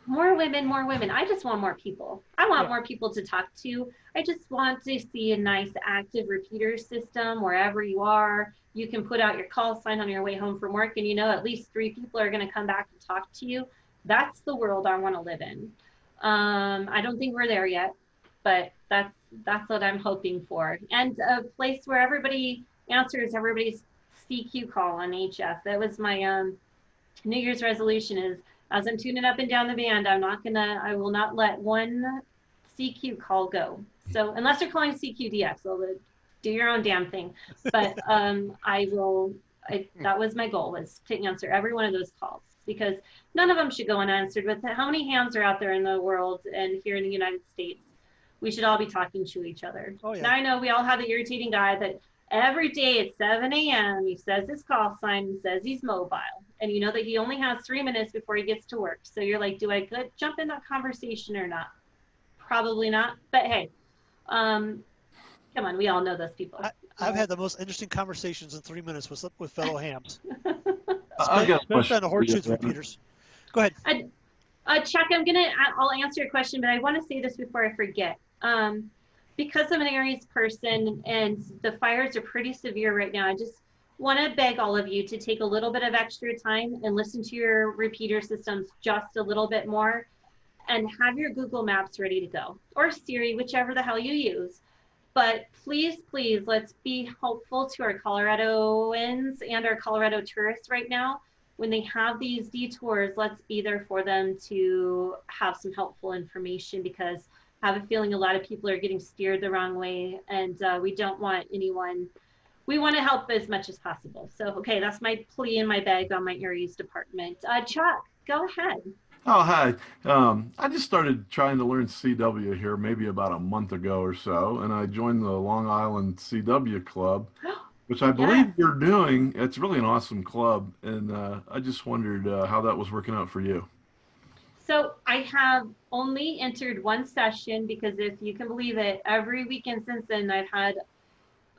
more women, more women. I just want more people. I want more people to talk to. I just want to see a nice active repeater system wherever you are. You can put out your call sign on your way home from work and you know at least 3 people are going to come back and talk to you. That's the world I want to live in. I don't think we're there yet, but that's what I'm hoping for. And a place where everybody answers everybody's CQ call on HF. That was my New Year's resolution is, as I'm tuning up and down the band, I will not let one CQ call go. So unless you're calling CQDX, so do your own damn thing. But that was my goal, was to answer every one of those calls, because none of them should go unanswered. With how many hams are out there in the world and here in the United States, we should all be talking to each other. Oh, yeah. Now I know we all have the irritating guy that every day at 7 a.m. he says his call sign and says he's mobile. And you know that he only has 3 minutes before he gets to work. So you're like, do I jump in that conversation or not? Probably not. But hey, come on, we all know those people. I've had the most interesting conversations in 3 minutes with fellow hams. I've got a Especially on the question horse for you, shoots repeaters. Go ahead. Chuck, I'll answer your question, but I want to say this before I forget. Because I'm an Aries person and the fires are pretty severe right now, I just want to beg all of you to take a little bit of extra time and listen to your repeater systems just a little bit more, and have your Google Maps ready to go, or Siri, whichever the hell you use. But please, please, let's be helpful to our Coloradoans and our Colorado tourists right now. When they have these detours, let's be there for them to have some helpful information, because I have a feeling a lot of people are getting steered the wrong way, and we don't want anyone, we want to help as much as possible. So, okay, that's my plea in my bag on my Aries department. Chuck, go ahead. Oh, hi. I just started trying to learn CW here maybe about a month ago or so, and I joined the Long Island CW Club, which I believe Yes. you're doing. It's really an awesome club, and I just wondered how that was working out for you. So I have only entered one session, because if you can believe it, every weekend since then I've had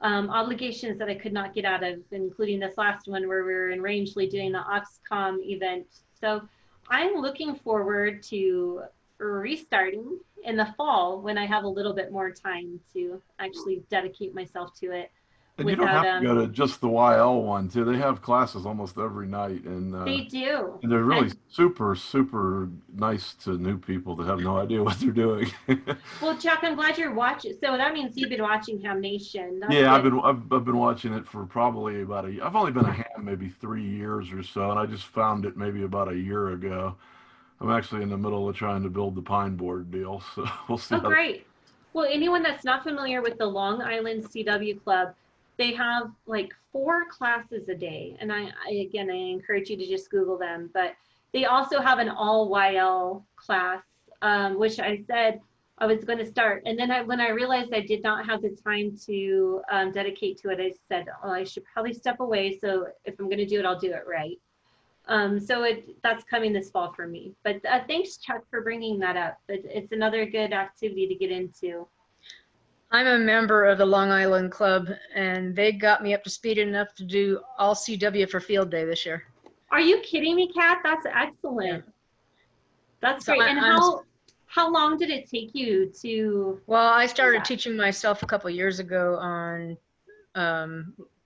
obligations that I could not get out of, including this last one where we were in Rangeley doing the Oxcom event. So I'm looking forward to restarting in the fall when I have a little bit more time to actually dedicate myself to it. And you don't Without have to go to just the YL one too. They have classes almost every night, and they do. they're really And, super, super nice to new people that have no idea what they're doing. well, Chuck, I'm glad you're watching. So that means you've been watching Ham Nation. That's Yeah, good. I've been watching it for probably about I've only been a ham maybe 3 years or so, and I just found it maybe about a year ago. I'm actually in the middle of trying to build the pine board deal, so we'll see Oh, how. great. Well, anyone that's not familiar with the Long Island CW Club, they have like 4 classes a day. And I again, I encourage you to just Google them. But they also have an all YL class, which I said I was going to start. And then when I realized I did not have the time to dedicate to it, I said, oh, I should probably step away. So if I'm going to do it, I'll do it right. So that's coming this fall for me. But thanks, Chuck, for bringing that up. It's another good activity to get into. I'm a member of the Long Island Club, and they got me up to speed enough to do all CW for field day this year. Are you kidding me, Kat? That's excellent. Yeah. That's So great. And how long did it take you to? Well, I started teaching myself a couple years ago on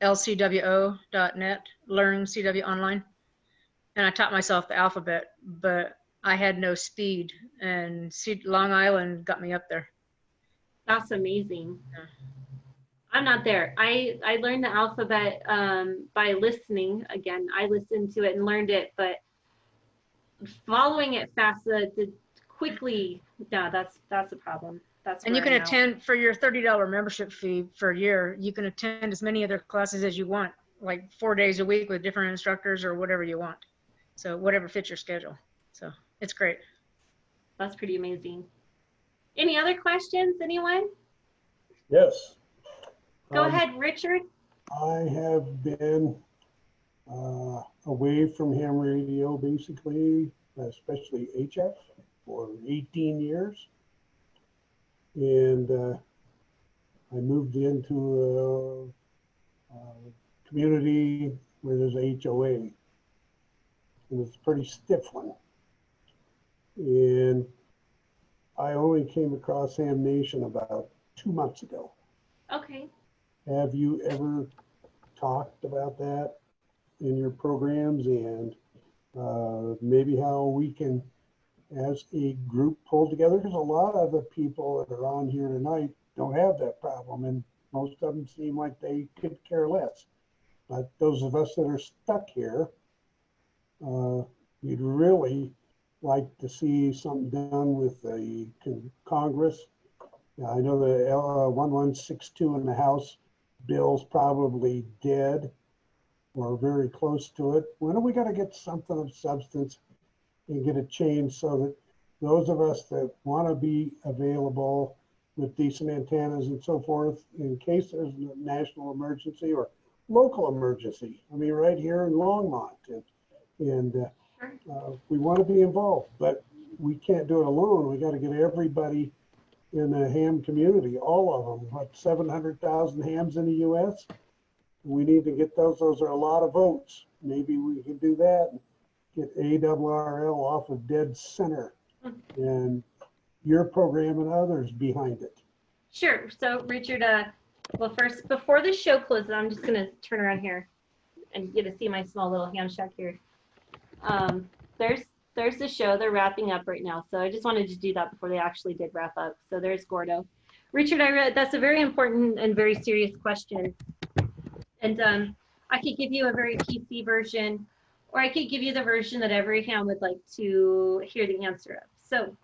LCWO.net, Learn CW Online, and I taught myself the alphabet, but I had no speed, and Long Island got me up there. That's amazing. Yeah. I'm not there. I learned the alphabet by listening. Again, I listened to it and learned it, but following it fast, quickly, no, that's a problem. That's And you can where I'm out. attend for your $30 membership fee for a year. You can attend as many other classes as you want, like 4 days a week with different instructors or whatever you want. So whatever fits your schedule. So it's great. That's pretty amazing. Any other questions, anyone? Yes. Go ahead, Richard. I have been away from ham radio, basically, especially HF, for 18 years. And I moved into a community where there's a HOA. And it's a pretty stiff one. And I only came across Ham Nation about 2 months ago. Okay. Have you ever talked about that in your programs, and maybe how we can, as a group, pull together? Because a lot of the people that are on here tonight don't have that problem, and most of them seem like they could care less. But those of us that are stuck here, we'd really like to see something done with the Congress. I know the 1162 in the House bill's probably dead or very close to it. When are we going to get something of substance and get it changed so that those of us that want to be available with decent antennas and so forth, in case there's a national emergency or local emergency? I mean, right here in Longmont, and we want to be involved, but we can't do it alone. We got to get everybody in the ham community, all of them, like 700,000 hams in the US. We need to get those. Those are a lot of votes. Maybe we can do that and get ARRL off of dead center and your program and others behind it. Sure. So Richard, well, first, before the show closes, I'm just going to turn around here and get to see my small little ham shack here. There's the show. They're wrapping up right now. So I just wanted to do that before they actually did wrap up. So there's Gordo. Richard, that's a very important and very serious question. And I could give you a very PC version, or I could give you the version that every ham would like to hear the answer of. So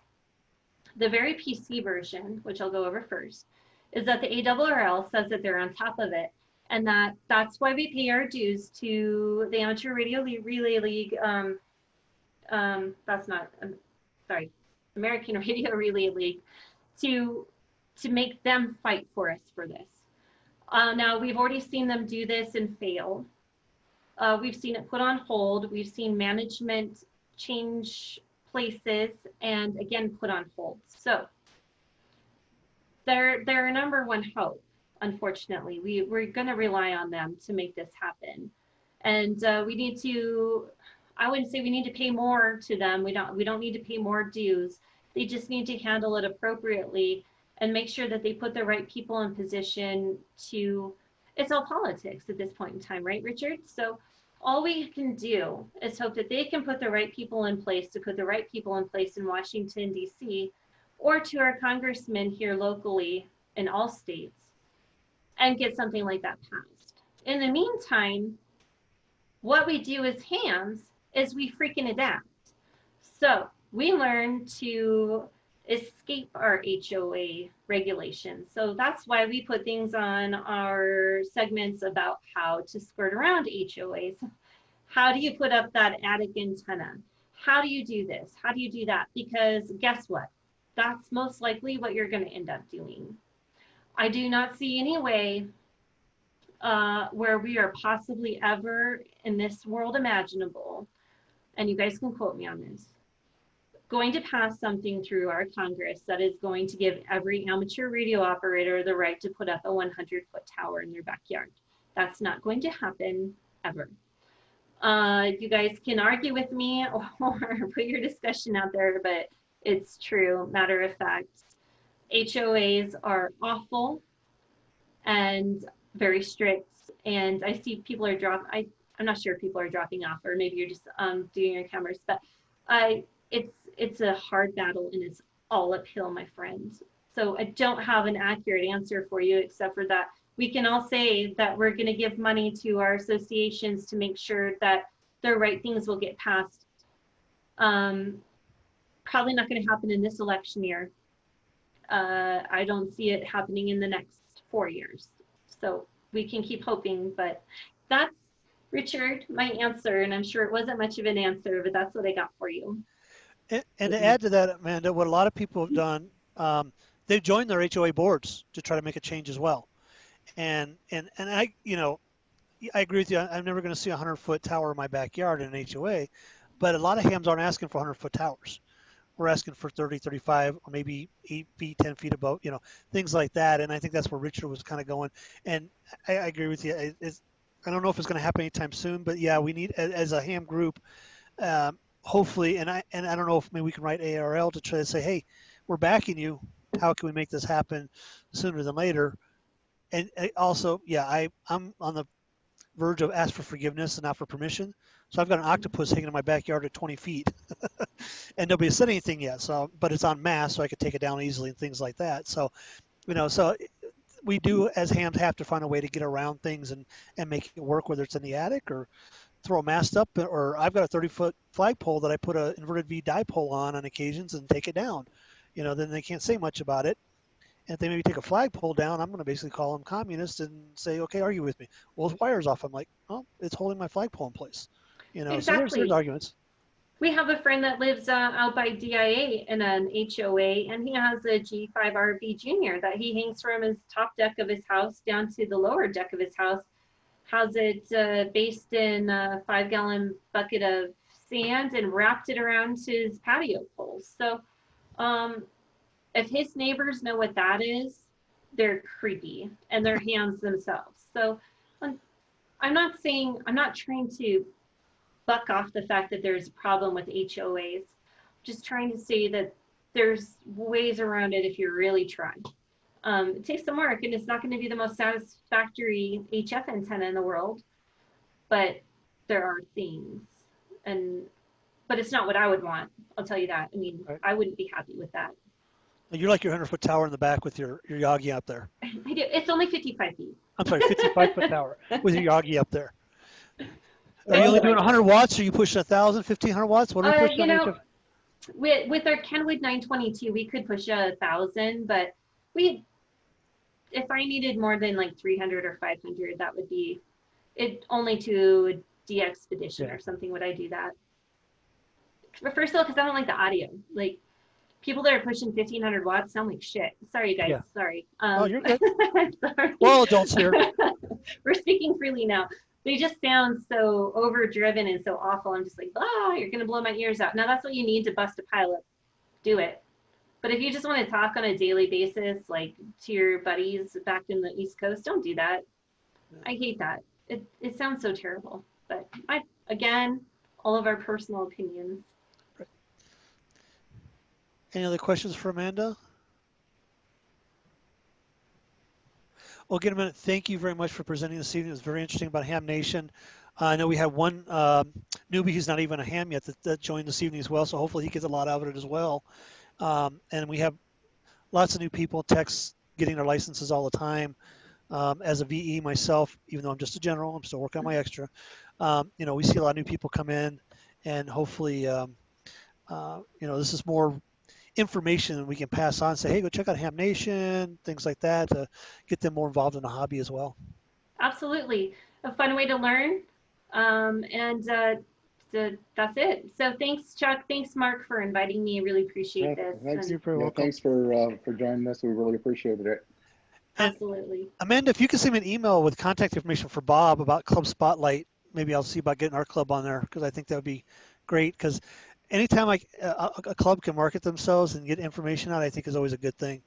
the very PC version, which I'll go over first, is that the ARRL says that they're on top of it, and that's why we pay our dues to the Amateur Radio Relay League. Sorry, American Radio Relay League, to make them fight for us for this. Now, we've already seen them do this and fail. We've seen it put on hold. We've seen management change places and again put on hold. So they're our number one hope. Unfortunately, we're going to rely on them to make this happen, and we need to. I wouldn't say we need to pay more to them. We don't need to pay more dues. They just need to handle it appropriately and make sure that they put the right people in position to. It's all politics at this point in time, right, Richard? So all we can do is hope that they can put the right people in place to put the right people in place in Washington, D.C., or to our congressmen here locally in all states, and get something like that passed. In the meantime, what we do as hams is we freaking adapt. So we learn to escape our HOA regulations. So that's why we put things on our segments about how to skirt around HOAs. How do you put up that attic antenna? How do you do this? How do you do that? Because guess what? That's most likely what you're going to end up doing. I do not see any way where we are possibly ever in this world imaginable, and you guys can quote me on this, going to pass something through our Congress that is going to give every amateur radio operator the right to put up a 100-foot tower in their backyard. That's not going to happen ever. You guys can argue with me or put your discussion out there, but it's true, matter of fact. HOAs are awful and very strict, and I see people are dropping. I'm not sure if people are dropping off, or maybe you're just doing your cameras, but it's a hard battle, and it's all uphill, my friends. So I don't have an accurate answer for you, except for that we can all say that we're going to give money to our associations to make sure that the right things will get passed. Probably not going to happen in this election year. I don't see it happening in the next 4 years. So we can keep hoping, but that's, Richard, my answer. And I'm sure it wasn't much of an answer, but that's what I got for you. And to add to that, Amanda, what a lot of people have done, they've joined their HOA boards to try to make a change as well. And I, I agree with you. I'm never going to see a 100-foot tower in my backyard in an HOA, but a lot of hams aren't asking for 100-foot towers. We're asking for 30, 35, or maybe 8 feet, 10 feet above, things like that. And I think that's where Richard was kind of going. And I agree with you. I don't know if it's going to happen anytime soon, but yeah, we need, as a ham group, hopefully, and I don't know if maybe we can write ARL to try to say, hey, we're backing you. How can we make this happen sooner than later? And also, yeah, I'm on the verge of ask for forgiveness and not for permission. So I've got an octopus hanging in my backyard at 20 feet, and nobody said anything yet. So, but it's on mass, so I could take it down easily and things like that. So, so we do as hams have to find a way to get around things and make it work, whether it's in the attic or throw a mast up, or I've got a 30-foot flagpole that I put an inverted V dipole on occasions and take it down. Then they can't say much about it. And if they maybe take a flagpole down, I'm going to basically call them communist and say, okay, argue with me. Well, his wire's off. I'm like, oh, it's holding my flagpole in place. Exactly. So there's arguments. We have a friend that lives out by DIA in an HOA, and he has a G5RV Junior that he hangs from his top deck of his house down to the lower deck of his house. Has it based in a 5-gallon bucket of sand and wrapped it around his patio poles. So if his neighbors know what that is, they're creepy, and they're hams themselves. So I'm not trying to buck off the fact that there's a problem with HOAs. Just trying to say that there's ways around it if you really try. It takes some work, and it's not going to be the most satisfactory HF antenna in the world, but there are things. But it's not what I would want. I'll tell you that. I mean, right. I wouldn't be happy with that. You like your 100-foot tower in the back with your Yagi up there. I do. It's only 55 feet. I'm sorry, 55-foot tower with your Yagi up there. Are you only doing 100 watts? Or are you pushing 1,000, 1,500 watts? What are we pushing You on know, HF? with our Kenwood 922, we could push 1,000, but if I needed more than like 300 or 500, that would be it. Only to a de-expedition or something would I do that. But first of all, because I don't like the audio. Like people that are pushing 1,500 watts sound like shit. Sorry, you guys. Yeah. Sorry. Oh, you're good. Sorry. Well, adults here. We're speaking freely now. They just sound so overdriven and so awful. I'm just like, you're gonna blow my ears out. Now that's what you need to bust a pilot. Do it. But if you just want to talk on a daily basis, like to your buddies back in the East Coast, don't do that. I hate that. It sounds so terrible. But again, all of our personal opinions. Any other questions for Amanda? Well, again, Amanda, thank you very much for presenting this evening. It was very interesting about Ham Nation. I know we have one newbie who's not even a ham yet that joined this evening as well, so hopefully he gets a lot out of it as well. And we have lots of new people, techs, getting their licenses all the time. As a VE myself, even though I'm just a general, I'm still working on my extra. You know, we see a lot of new people come in, and hopefully, you know, this is more information we can pass on. Say, hey, go check out Ham Nation, things like that, to get them more involved in the hobby as well. Absolutely, a fun way to learn, that's it. So thanks, Chuck. Thanks, Mark, for inviting me. I really appreciate this. Thanks, You're very welcome. thanks for joining us. We really appreciated it. Absolutely. Amanda, if you could send me an email with contact information for Bob about Club Spotlight, maybe I'll see about getting our club on there, because I think that would be great. Because anytime a club can market themselves and get information out, I think is always a good thing.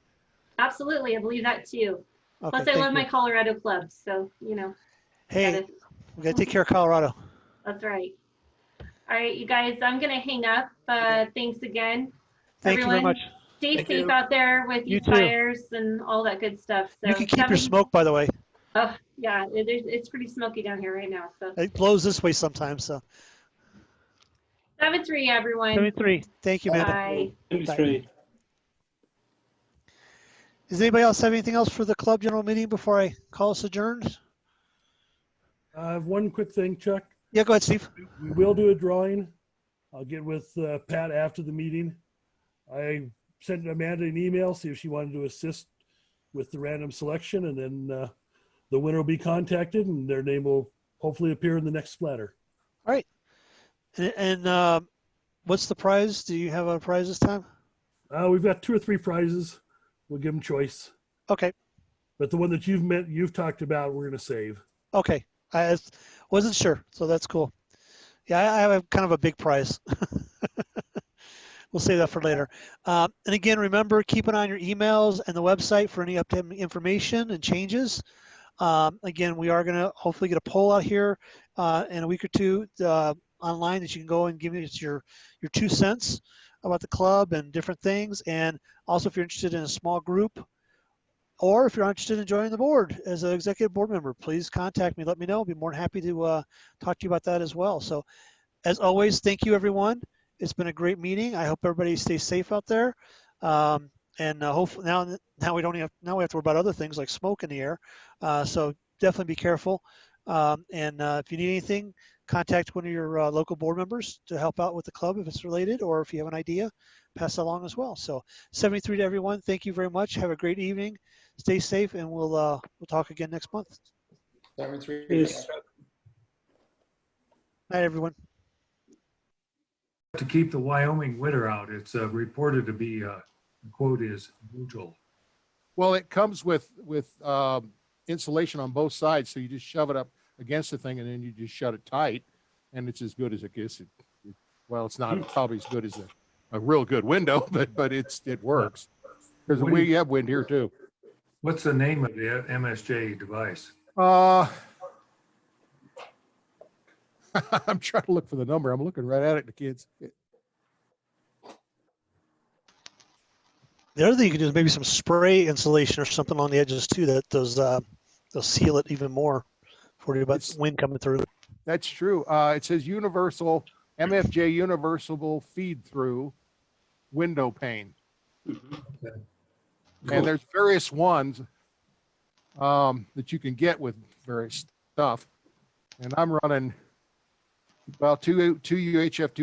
Absolutely, I believe that too. Okay, Plus, I love my Colorado clubs, so you know. Hey, we gotta take care of Colorado. That's right. All right, you guys, I'm gonna hang up. Thanks again. Thank you very much. Stay safe out there with these fires and all that good stuff. So you can keep your smoke, by the way. Oh yeah, it's pretty smoky down here right now. So it blows this way sometimes. So 7-3, everyone. 7-3. Thank you, Amanda. Bye. 7-3. Does anybody else have anything else for the club general meeting before I call us adjourned? I have one quick thing, Chuck. Yeah, go ahead, Steve. We will do a drawing. I'll get with Pat after the meeting. I sent Amanda an email, see if she wanted to assist with the random selection, and then the winner will be contacted, and their name will hopefully appear in the next splatter. All right. And what's the prize? Do you have a prize this time? We've got 2 or 3 prizes. We'll give them choice. Okay. But the one that you've talked about, we're going to save. Okay. I wasn't sure, so that's cool. Yeah, I have kind of a big prize. We'll save that for later. And again, remember, keep an eye on your emails and the website for any updated information and changes. Again, we are going to hopefully get a poll out here in a week or two online that you can go and give us your 2 cents about the club and different things. And also, if you're interested in a small group, or if you're interested in joining the board as an executive board member, please contact me. Let me know. I'll be more than happy to talk to you about that as well. So, as always, thank you, everyone. It's been a great meeting. I hope everybody stays safe out there. And hopefully now we have to worry about other things like smoke in the air. So definitely be careful. And if you need anything, contact one of your local board members to help out with the club if it's related, or if you have an idea, pass it along as well. So 73 to everyone. Thank you very much. Have a great evening. Stay safe, and we'll talk again next month. 7-3. Peace. Night, everyone. To keep the Wyoming winter out. It's reported to be, the quote is brutal. Well, it comes with insulation on both sides, so you just shove it up against the thing, and then you just shut it tight, and it's as good as it gets. Well, it's not probably as good as a real good window, but it works. Because we have wind here too. What's the name of the MSJ device? I'm trying to look for the number. I'm looking right at it, the kids. The other thing you can do is maybe some spray insulation or something on the edges too. That they'll seal it even more for you about wind coming through. That's true. It says universal MFJ universal feed through window pane. And there's various ones that you can get with various stuff. And I'm running, well, two UHF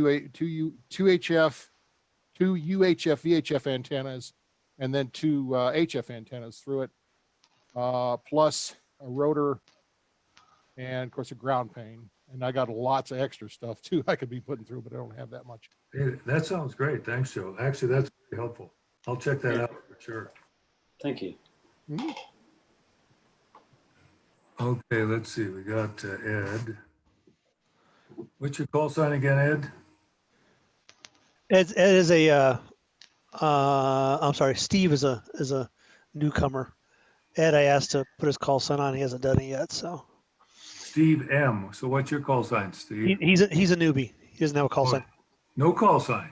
VHF antennas, and then two HF antennas through it, plus a rotor, and of course a ground pane. And I got lots of extra stuff too I could be putting through, but I don't have that much. Hey, that sounds great. Thanks, Joe. Actually, that's very helpful. I'll check that out for sure. Thank you. Mhm. Okay, let's see. We got Ed. What's your call sign again, Ed? Ed is a, I'm sorry, Steve is a newcomer. Ed, I asked to put his call sign on. He hasn't done it yet, so. Steve M. So what's your call sign, Steve? He's a newbie. He doesn't have a call sign. No call sign.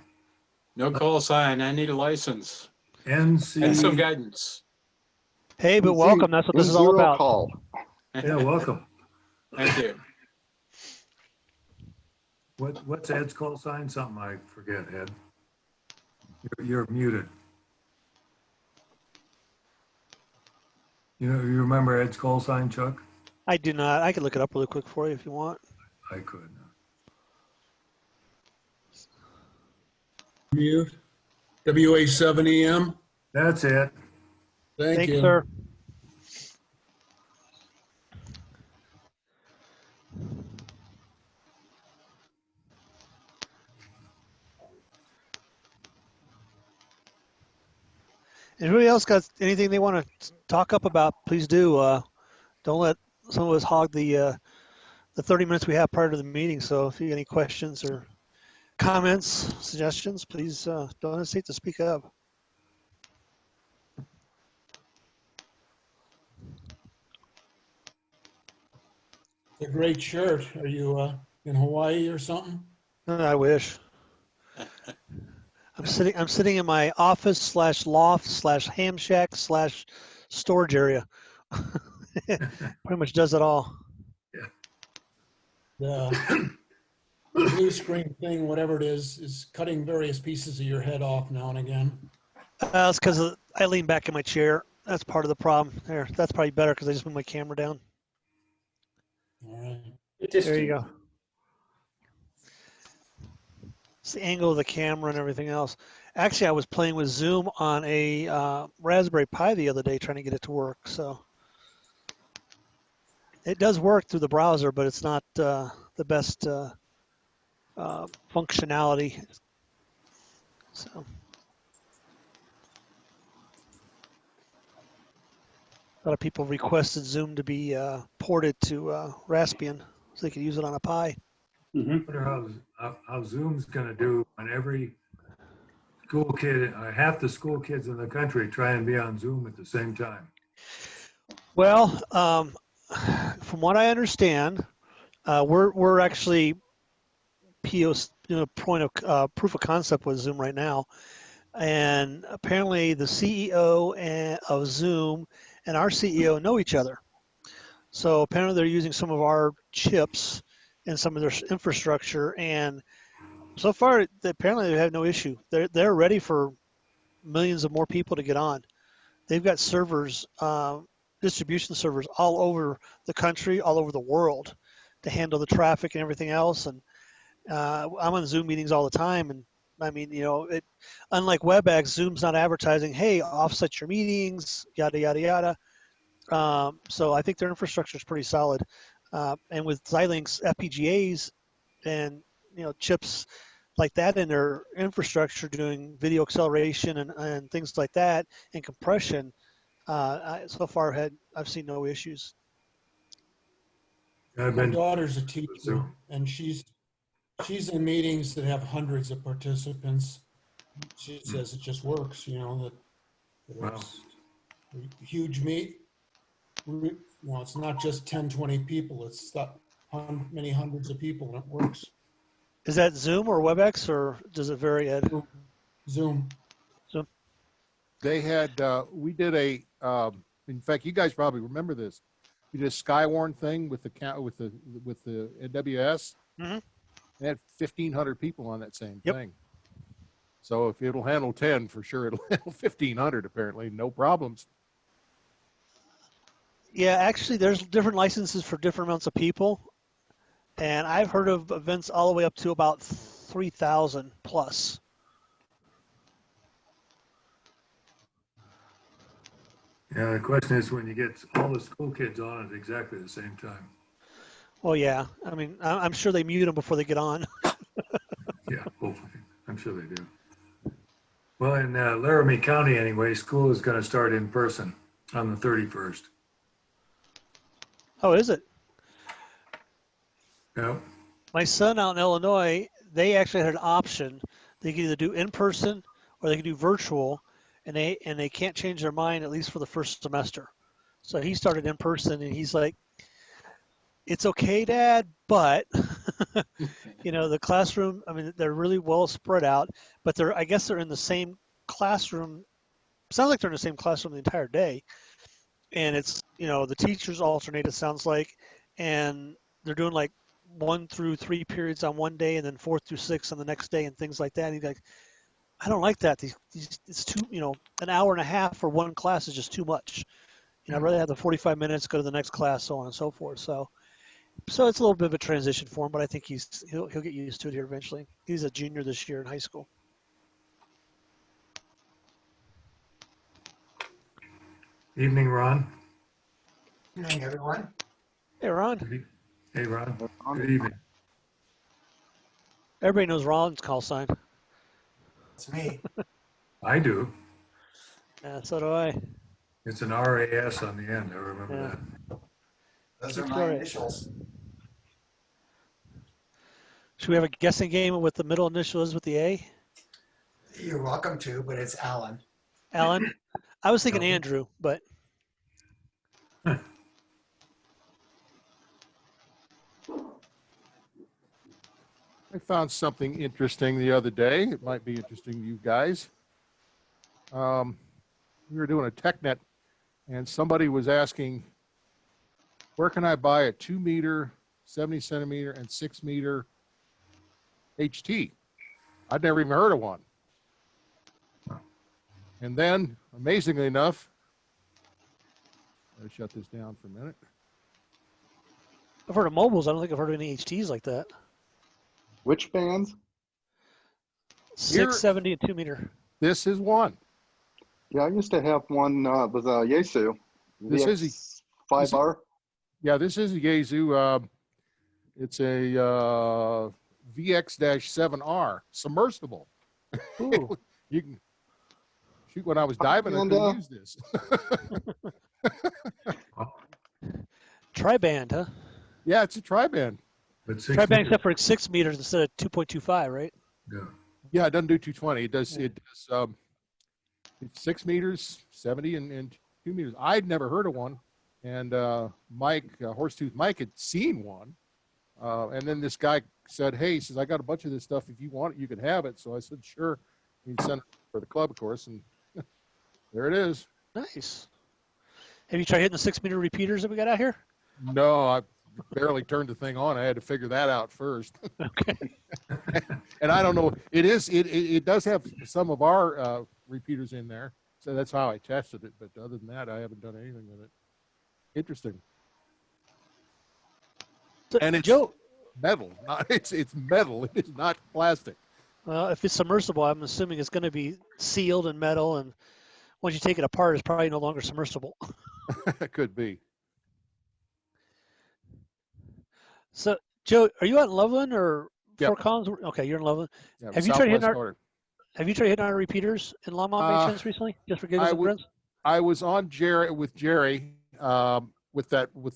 No call sign. I need a license NC. and some guidance. Hey, but welcome. That's what this is all Zero about. call. Yeah, welcome. Thank you. What's Ed's call sign? Something I forget, Ed. You're muted. You remember Ed's call sign, Chuck? I do not. I can look it up really quick for you if you want. I could. Mute. WA7EM. That's it. Thank Thanks, you. sir. Anybody else got anything they want to talk up about? Please do. Don't let some of us hog the 30 minutes we have prior to the meeting. So if you have any questions or comments, suggestions, please don't hesitate to speak up. It's a great shirt. Are you in Hawaii or something? I wish. I'm sitting in my office / loft / ham shack / storage area. Pretty much does it all. The blue screen thing, whatever it is cutting various pieces of your head off now and again. It's because I lean back in my chair. That's part of the problem. There, that's probably better because I just moved my camera down. All right. There you go. It's the angle of the camera and everything else. Actually, I was playing with Zoom on a Raspberry Pi the other day trying to get it to work. So it does work through the browser, but it's not the best functionality. So a lot of people requested Zoom to be ported to Raspbian so they could use it on a Pi. I wonder how Zoom's going to do when every school kid, half the school kids in the country try and be on Zoom at the same time. Well, from what I understand, we're actually proof of concept with Zoom right now, and apparently the CEO of Zoom and our CEO know each other. So apparently they're using some of our chips and some of their infrastructure, and so far apparently they have no issue. They're ready for millions of more people to get on. They've got servers, distribution servers all over the country, all over the world to handle the traffic and everything else. And I'm on Zoom meetings all the time, and I mean, unlike WebEx, Zoom's not advertising, hey, offset your meetings, yada yada yada. So I think their infrastructure is pretty solid. And with Xilinx FPGAs and chips like that in their infrastructure doing video acceleration and things like that and compression, so far I've seen no issues. My daughter's a teacher, and she's in meetings that have hundreds of participants. She says it just works, that it's a huge meet. Well, it's not just 10, 20 people. It's that many hundreds of people, and it works. Is that Zoom or WebEx, or does it vary, Ed? Zoom. Zoom. They had, we did in fact, you guys probably remember this. We did a Skywarn thing with the AWS. Mm-hmm. They had 1,500 people on that same thing. So if it'll handle 10, for sure it'll handle 1,500 apparently, no problems. Yeah, actually, there's different licenses for different amounts of people, and I've heard of events all the way up to about 3,000 plus. Yeah, the question is when you get all the school kids on at exactly the same time. Well, yeah. I mean, I'm sure they mute them before they get on. Yeah, hopefully. I'm sure they do. Well, in Laramie County anyway, school is going to start in person on the 31st. Oh, is it? Yep. My son out in Illinois, they actually had an option. They could either do in person or they could do virtual, and they can't change their mind at least for the first semester. So he started in person, and he's like, "It's okay, Dad, but you know the classroom. I mean, they're really well spread out, but I guess they're in the same classroom. Sounds like they're in the same classroom the entire day, and it's the teachers alternate. It sounds like, and they're doing like 1 through 3 periods on one day and then 4 through 6 on the next day and things like that. And he's like, I don't like that. It's too, an hour and a half for one class is just too much. I'd rather have the 45 minutes, go to the next class, so on and so forth. So it's a little bit of a transition for him, but I think he'll get used to it here eventually. He's a junior this year in high school. Evening, Ron. Evening, everyone. Hey, Ron. Hey, Ron. Good evening. Everybody knows Ron's call sign. It's me. I do. Yeah, so do I. It's an RAS on the end. I remember that. Those are my initials. Should we have a guessing game with the middle initial is with the A? You're welcome to, but it's Alan. Alan? I was thinking Andrew, but. I found something interesting the other day. It might be interesting to you guys. We were doing a TechNet, and somebody was asking, where can I buy a 2 meter, 70 centimeter, and 6 meter HT? I'd never even heard of one. And then, amazingly enough, I'll shut this down for a minute. I've heard of mobiles. I don't think I've heard of any HTs like that. Which bands? 670 and 2 meter. This is one. Yeah, I used to have one with a Yaesu. This is 5R. Yeah, this is a Yaesu. It's a VX-7R submersible. Ooh. You can shoot. When I was diving, I could use this. Tri-band, huh? Yeah, it's a tri-band. Tri-band except for 6 meters instead of 2.25, right? Yeah. Yeah, it doesn't do 220. It does. It does. It's 6 meters, 70, and 2 meters. I'd never heard of one, and Mike, Horsetooth Mike, had seen one, and then this guy said, "Hey," he says, "I got a bunch of this stuff. If you want it, you can have it." So I said, "Sure." We sent it for the club, of course, and there it is. Nice. Have you tried hitting the 6 meter repeaters that we got out here? No, I barely turned the thing on. I had to figure that out first. Okay. And I don't know. It does have some of our repeaters in there, so that's how I tested it. But other than that, I haven't done anything with it. Interesting. So, and it's Joe, metal. It's metal. It is not plastic. Well, if it's submersible, I'm assuming it's going to be sealed in metal, and once you take it apart, it's probably no longer submersible. It could be. So, Joe, are you out in Loveland or Yep. Fort Collins? Okay, you're in Loveland. Yeah, Have you tried hitting southwest our? corner. Have you tried hitting our repeaters in Longmont by chance recently? Just for giggles and grins? I was on Jerry with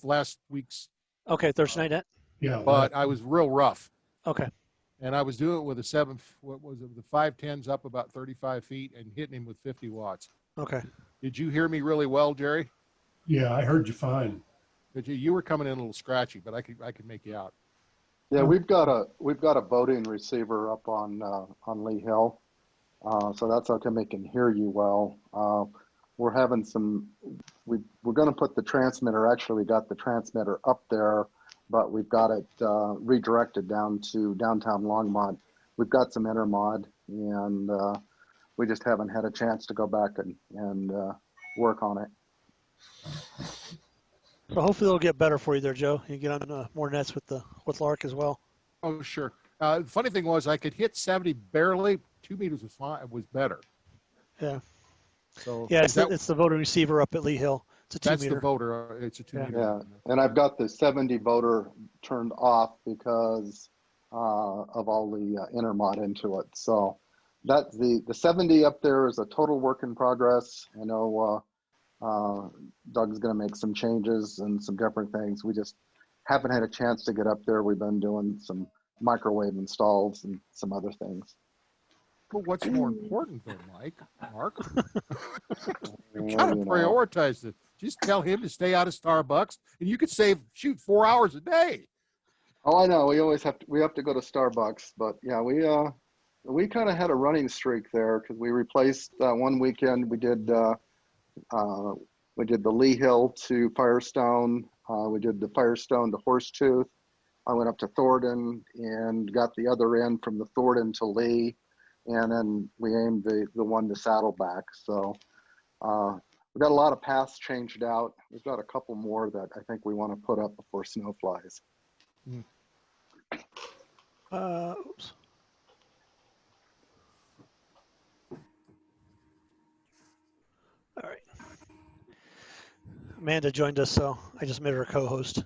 last week's. Okay, Thursday night net. Yeah. But I was real rough. Okay. And I was doing it with the 510s up about 35 feet and hitting him with 50 watts. Okay. Did you hear me really well, Jerry? Yeah, I heard you fine. But you were coming in a little scratchy, but I could make you out. Yeah, we've got a boating receiver up on Lee Hill, so that's how come they can hear you well. We're having we're going to put the transmitter. Actually, we got the transmitter up there, but we've got it redirected down to downtown Longmont. We've got some intermod and we just haven't had a chance to go back and work on it. So hopefully it'll get better for you there, Joe. You get on more nets with LARC as well. Oh, sure. The funny thing was I could hit 70 barely. 2 meters was fine. It was better. Yeah. So yeah, it's the voter receiver up at Lee Hill. It's a 2 that's meter. the voter. It's a 2 meter. Yeah, and I've got the 70 voter turned off because of all the intermod into it. So that the 70 up there is a total work in progress. I know Doug's going to make some changes and some different things. We just haven't had a chance to get up there. We've been doing some microwave installs and some other things. But what's more important though, Mark? You gotta prioritize it. Just tell him to stay out of Starbucks and you could save 4 hours a day. Oh, I know. We always have to go to Starbucks, but yeah, we kind of had a running streak there because we replaced one weekend. We did the Lee Hill to Firestone. We did the Firestone to Horsetooth. I went up to Thornton and got the other end from the Thornton to Lee, and then we aimed the one to Saddleback. So we've got a lot of paths changed out. We've got a couple more that I think we want to put up before snow flies. Oops. All right. Amanda joined us, so I just made her a co-host.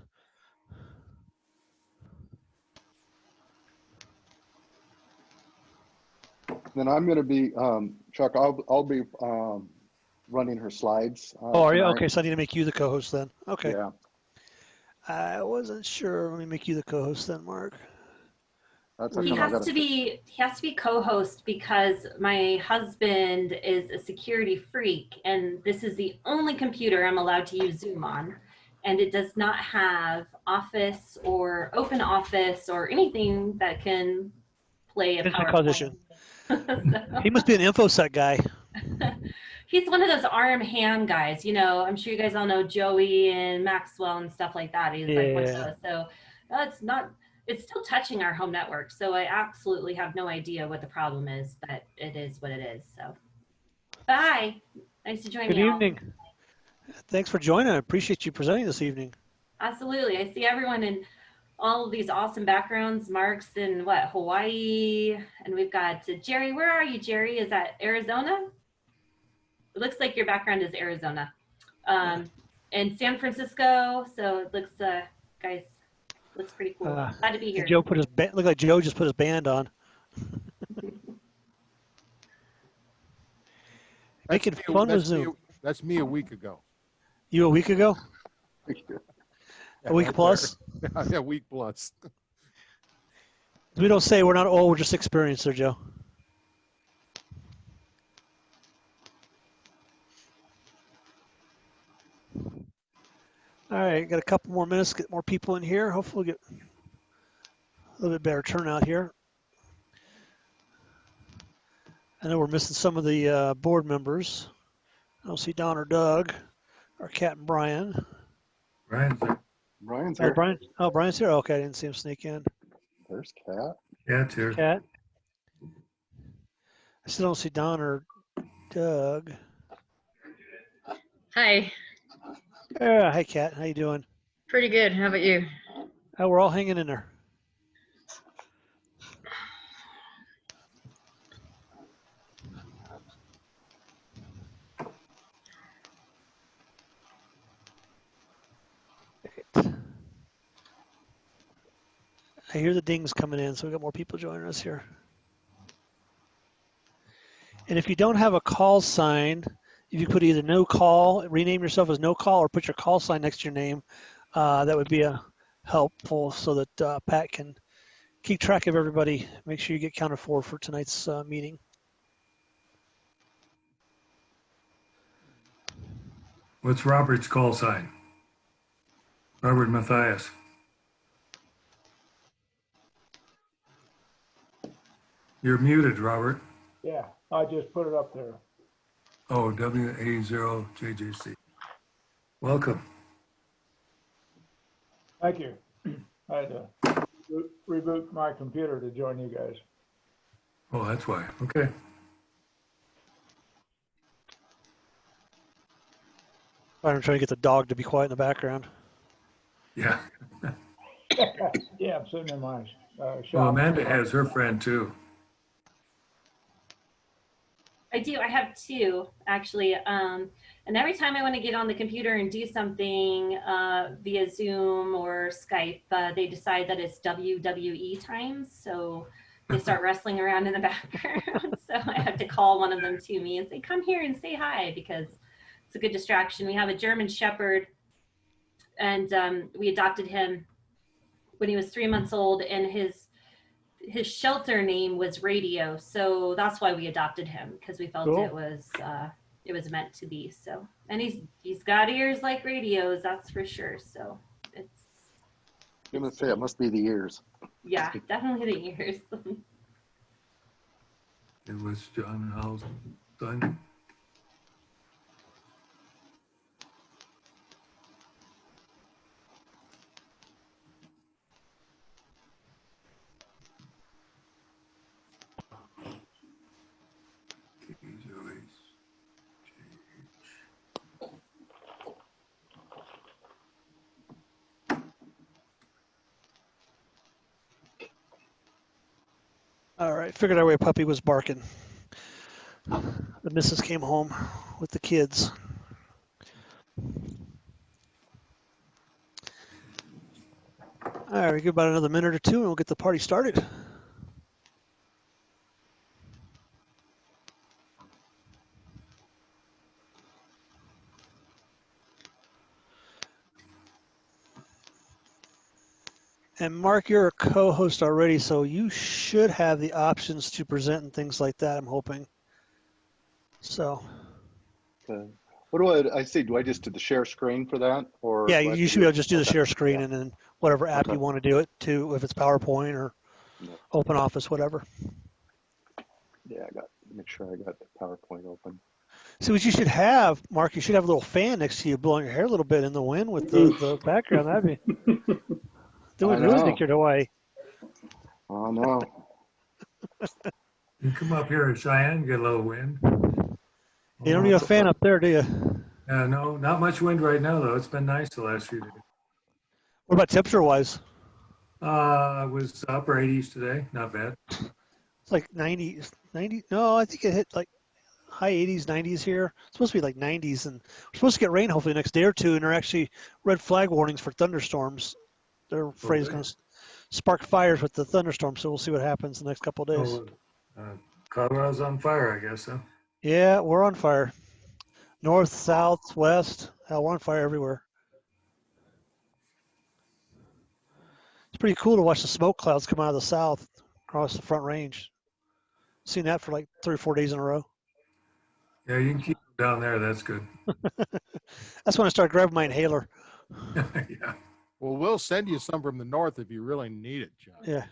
Then I'm going to be, Chuck, I'll be running her slides. Oh, are you? tonight. Okay, so I need to make you the co-host then. Okay. Yeah. I wasn't sure. Let me make you the co-host then, Mark. He has to be co-host because my husband is a security freak, and this is the only computer I'm allowed to use Zoom on, and it does not have Office or Open Office or anything that can play a PowerPoint. He must be an InfoSec guy. He's one of those ARM ham guys. You know, I'm sure you guys all know Joey and Maxwell and stuff like that. He's like one of those. So it's not. It's still touching our home network. So I absolutely have no idea what the problem is, but it is what it is. So bye. Nice to join you. Good evening. Thanks for joining. I appreciate you presenting this evening. Absolutely. I see everyone in all of these awesome backgrounds. Mark's in Hawaii, and we've got Jerry. Where are you, Jerry? Is that Arizona? It looks like your background is Arizona. And San Francisco. So it looks, guys, looks pretty cool. Glad to be here. Joe looked like Joe just put his band on. Making fun with Zoom. That's me a week ago. You a week ago? A week plus? Yeah, a week plus. We don't say we're not old, we're just experienced there, Joe. All right, got a couple more minutes, get more people in here. Hopefully we'll get a little bit better turnout here. I know we're missing some of the board members. I don't see Don or Doug, or Kat and Brian. Brian's here. Brian's here? Okay, I didn't see him sneak in. There's Kat. Kat's here. Kat. I still don't see Don or Doug. Hi. Hi, Kat. How you doing? Pretty good. How about you? We're all hanging in there. I hear the dings coming in, so we got more people joining us here. And if you don't have a call sign, if you put either no call, rename yourself as no call, or put your call sign next to your name, that would be helpful so that Pat can keep track of everybody. Make sure you get counted for tonight's meeting. What's Robert's call sign? Robert Matthias. You're muted, Robert. Yeah, I just put it up there. Oh, WA0JJC. Welcome. Thank you. I had to reboot my computer to join you guys. Oh, that's why. Okay. I'm trying to get the dog to be quiet in the background. Yeah. Yeah, I'm sitting in my Well, shop. Amanda has her friend too. I do. I have two actually. And every time I want to get on the computer and do something via Zoom or Skype, they decide that it's WWE times. So they start wrestling around in the background. So I have to call one of them to me and say, come here and say hi, because it's a good distraction. We have a German Shepherd, and we adopted him when he was 3 months old, and his shelter name was Radio, so that's why we adopted him, because we felt Cool. it was meant to be. So, and he's got ears like radios, that's for sure. So it's, I'm gonna say it must be the ears. yeah, definitely the ears. It was John Howell's son. All right, figured out where puppy was barking. The missus came home with the kids. All right, we give about another minute or two and we'll get the party started. And Mark, you're a co-host already, so you should have the options to present and things like that, I'm hoping. So. Okay. What do I see? Do I just do the share screen for that? Or Yeah, do I have you to should be do able to just do the okay. share screen Yeah. and then whatever app Okay. you want to do it to, if it's PowerPoint or Yeah. Open Office, whatever. Yeah, make sure I got the PowerPoint open. See what you should have, Mark, you should have a little fan next to you blowing your hair a little bit in the wind with the background. That would really take your away. Oh no. You come up here in Cheyenne, get a little wind. You don't need a fan up there, do you? No, not much wind right now though. It's been nice the last few days. What about temperature wise? It was upper 80s today. Not bad. It's like 90. No, I think it hit like high 80s, 90s here. It's supposed to be like 90s, and we're supposed to get rain hopefully the next day or two, and there are actually red flag warnings for thunderstorms. They're afraid it's going to spark fires with the thunderstorm, so we'll see what happens the next couple of days. Colorado's on fire, I guess, huh? Yeah, we're on fire. North, south, west. Hell, we're on fire everywhere. It's pretty cool to watch the smoke clouds come out of the south across the Front Range. Seen that for like 3 or 4 days in a row. Yeah, you can keep them down there. That's good. That's when I started grabbing my inhaler. Yeah. Well, we'll send you some from the north if you really need it, John. Yeah.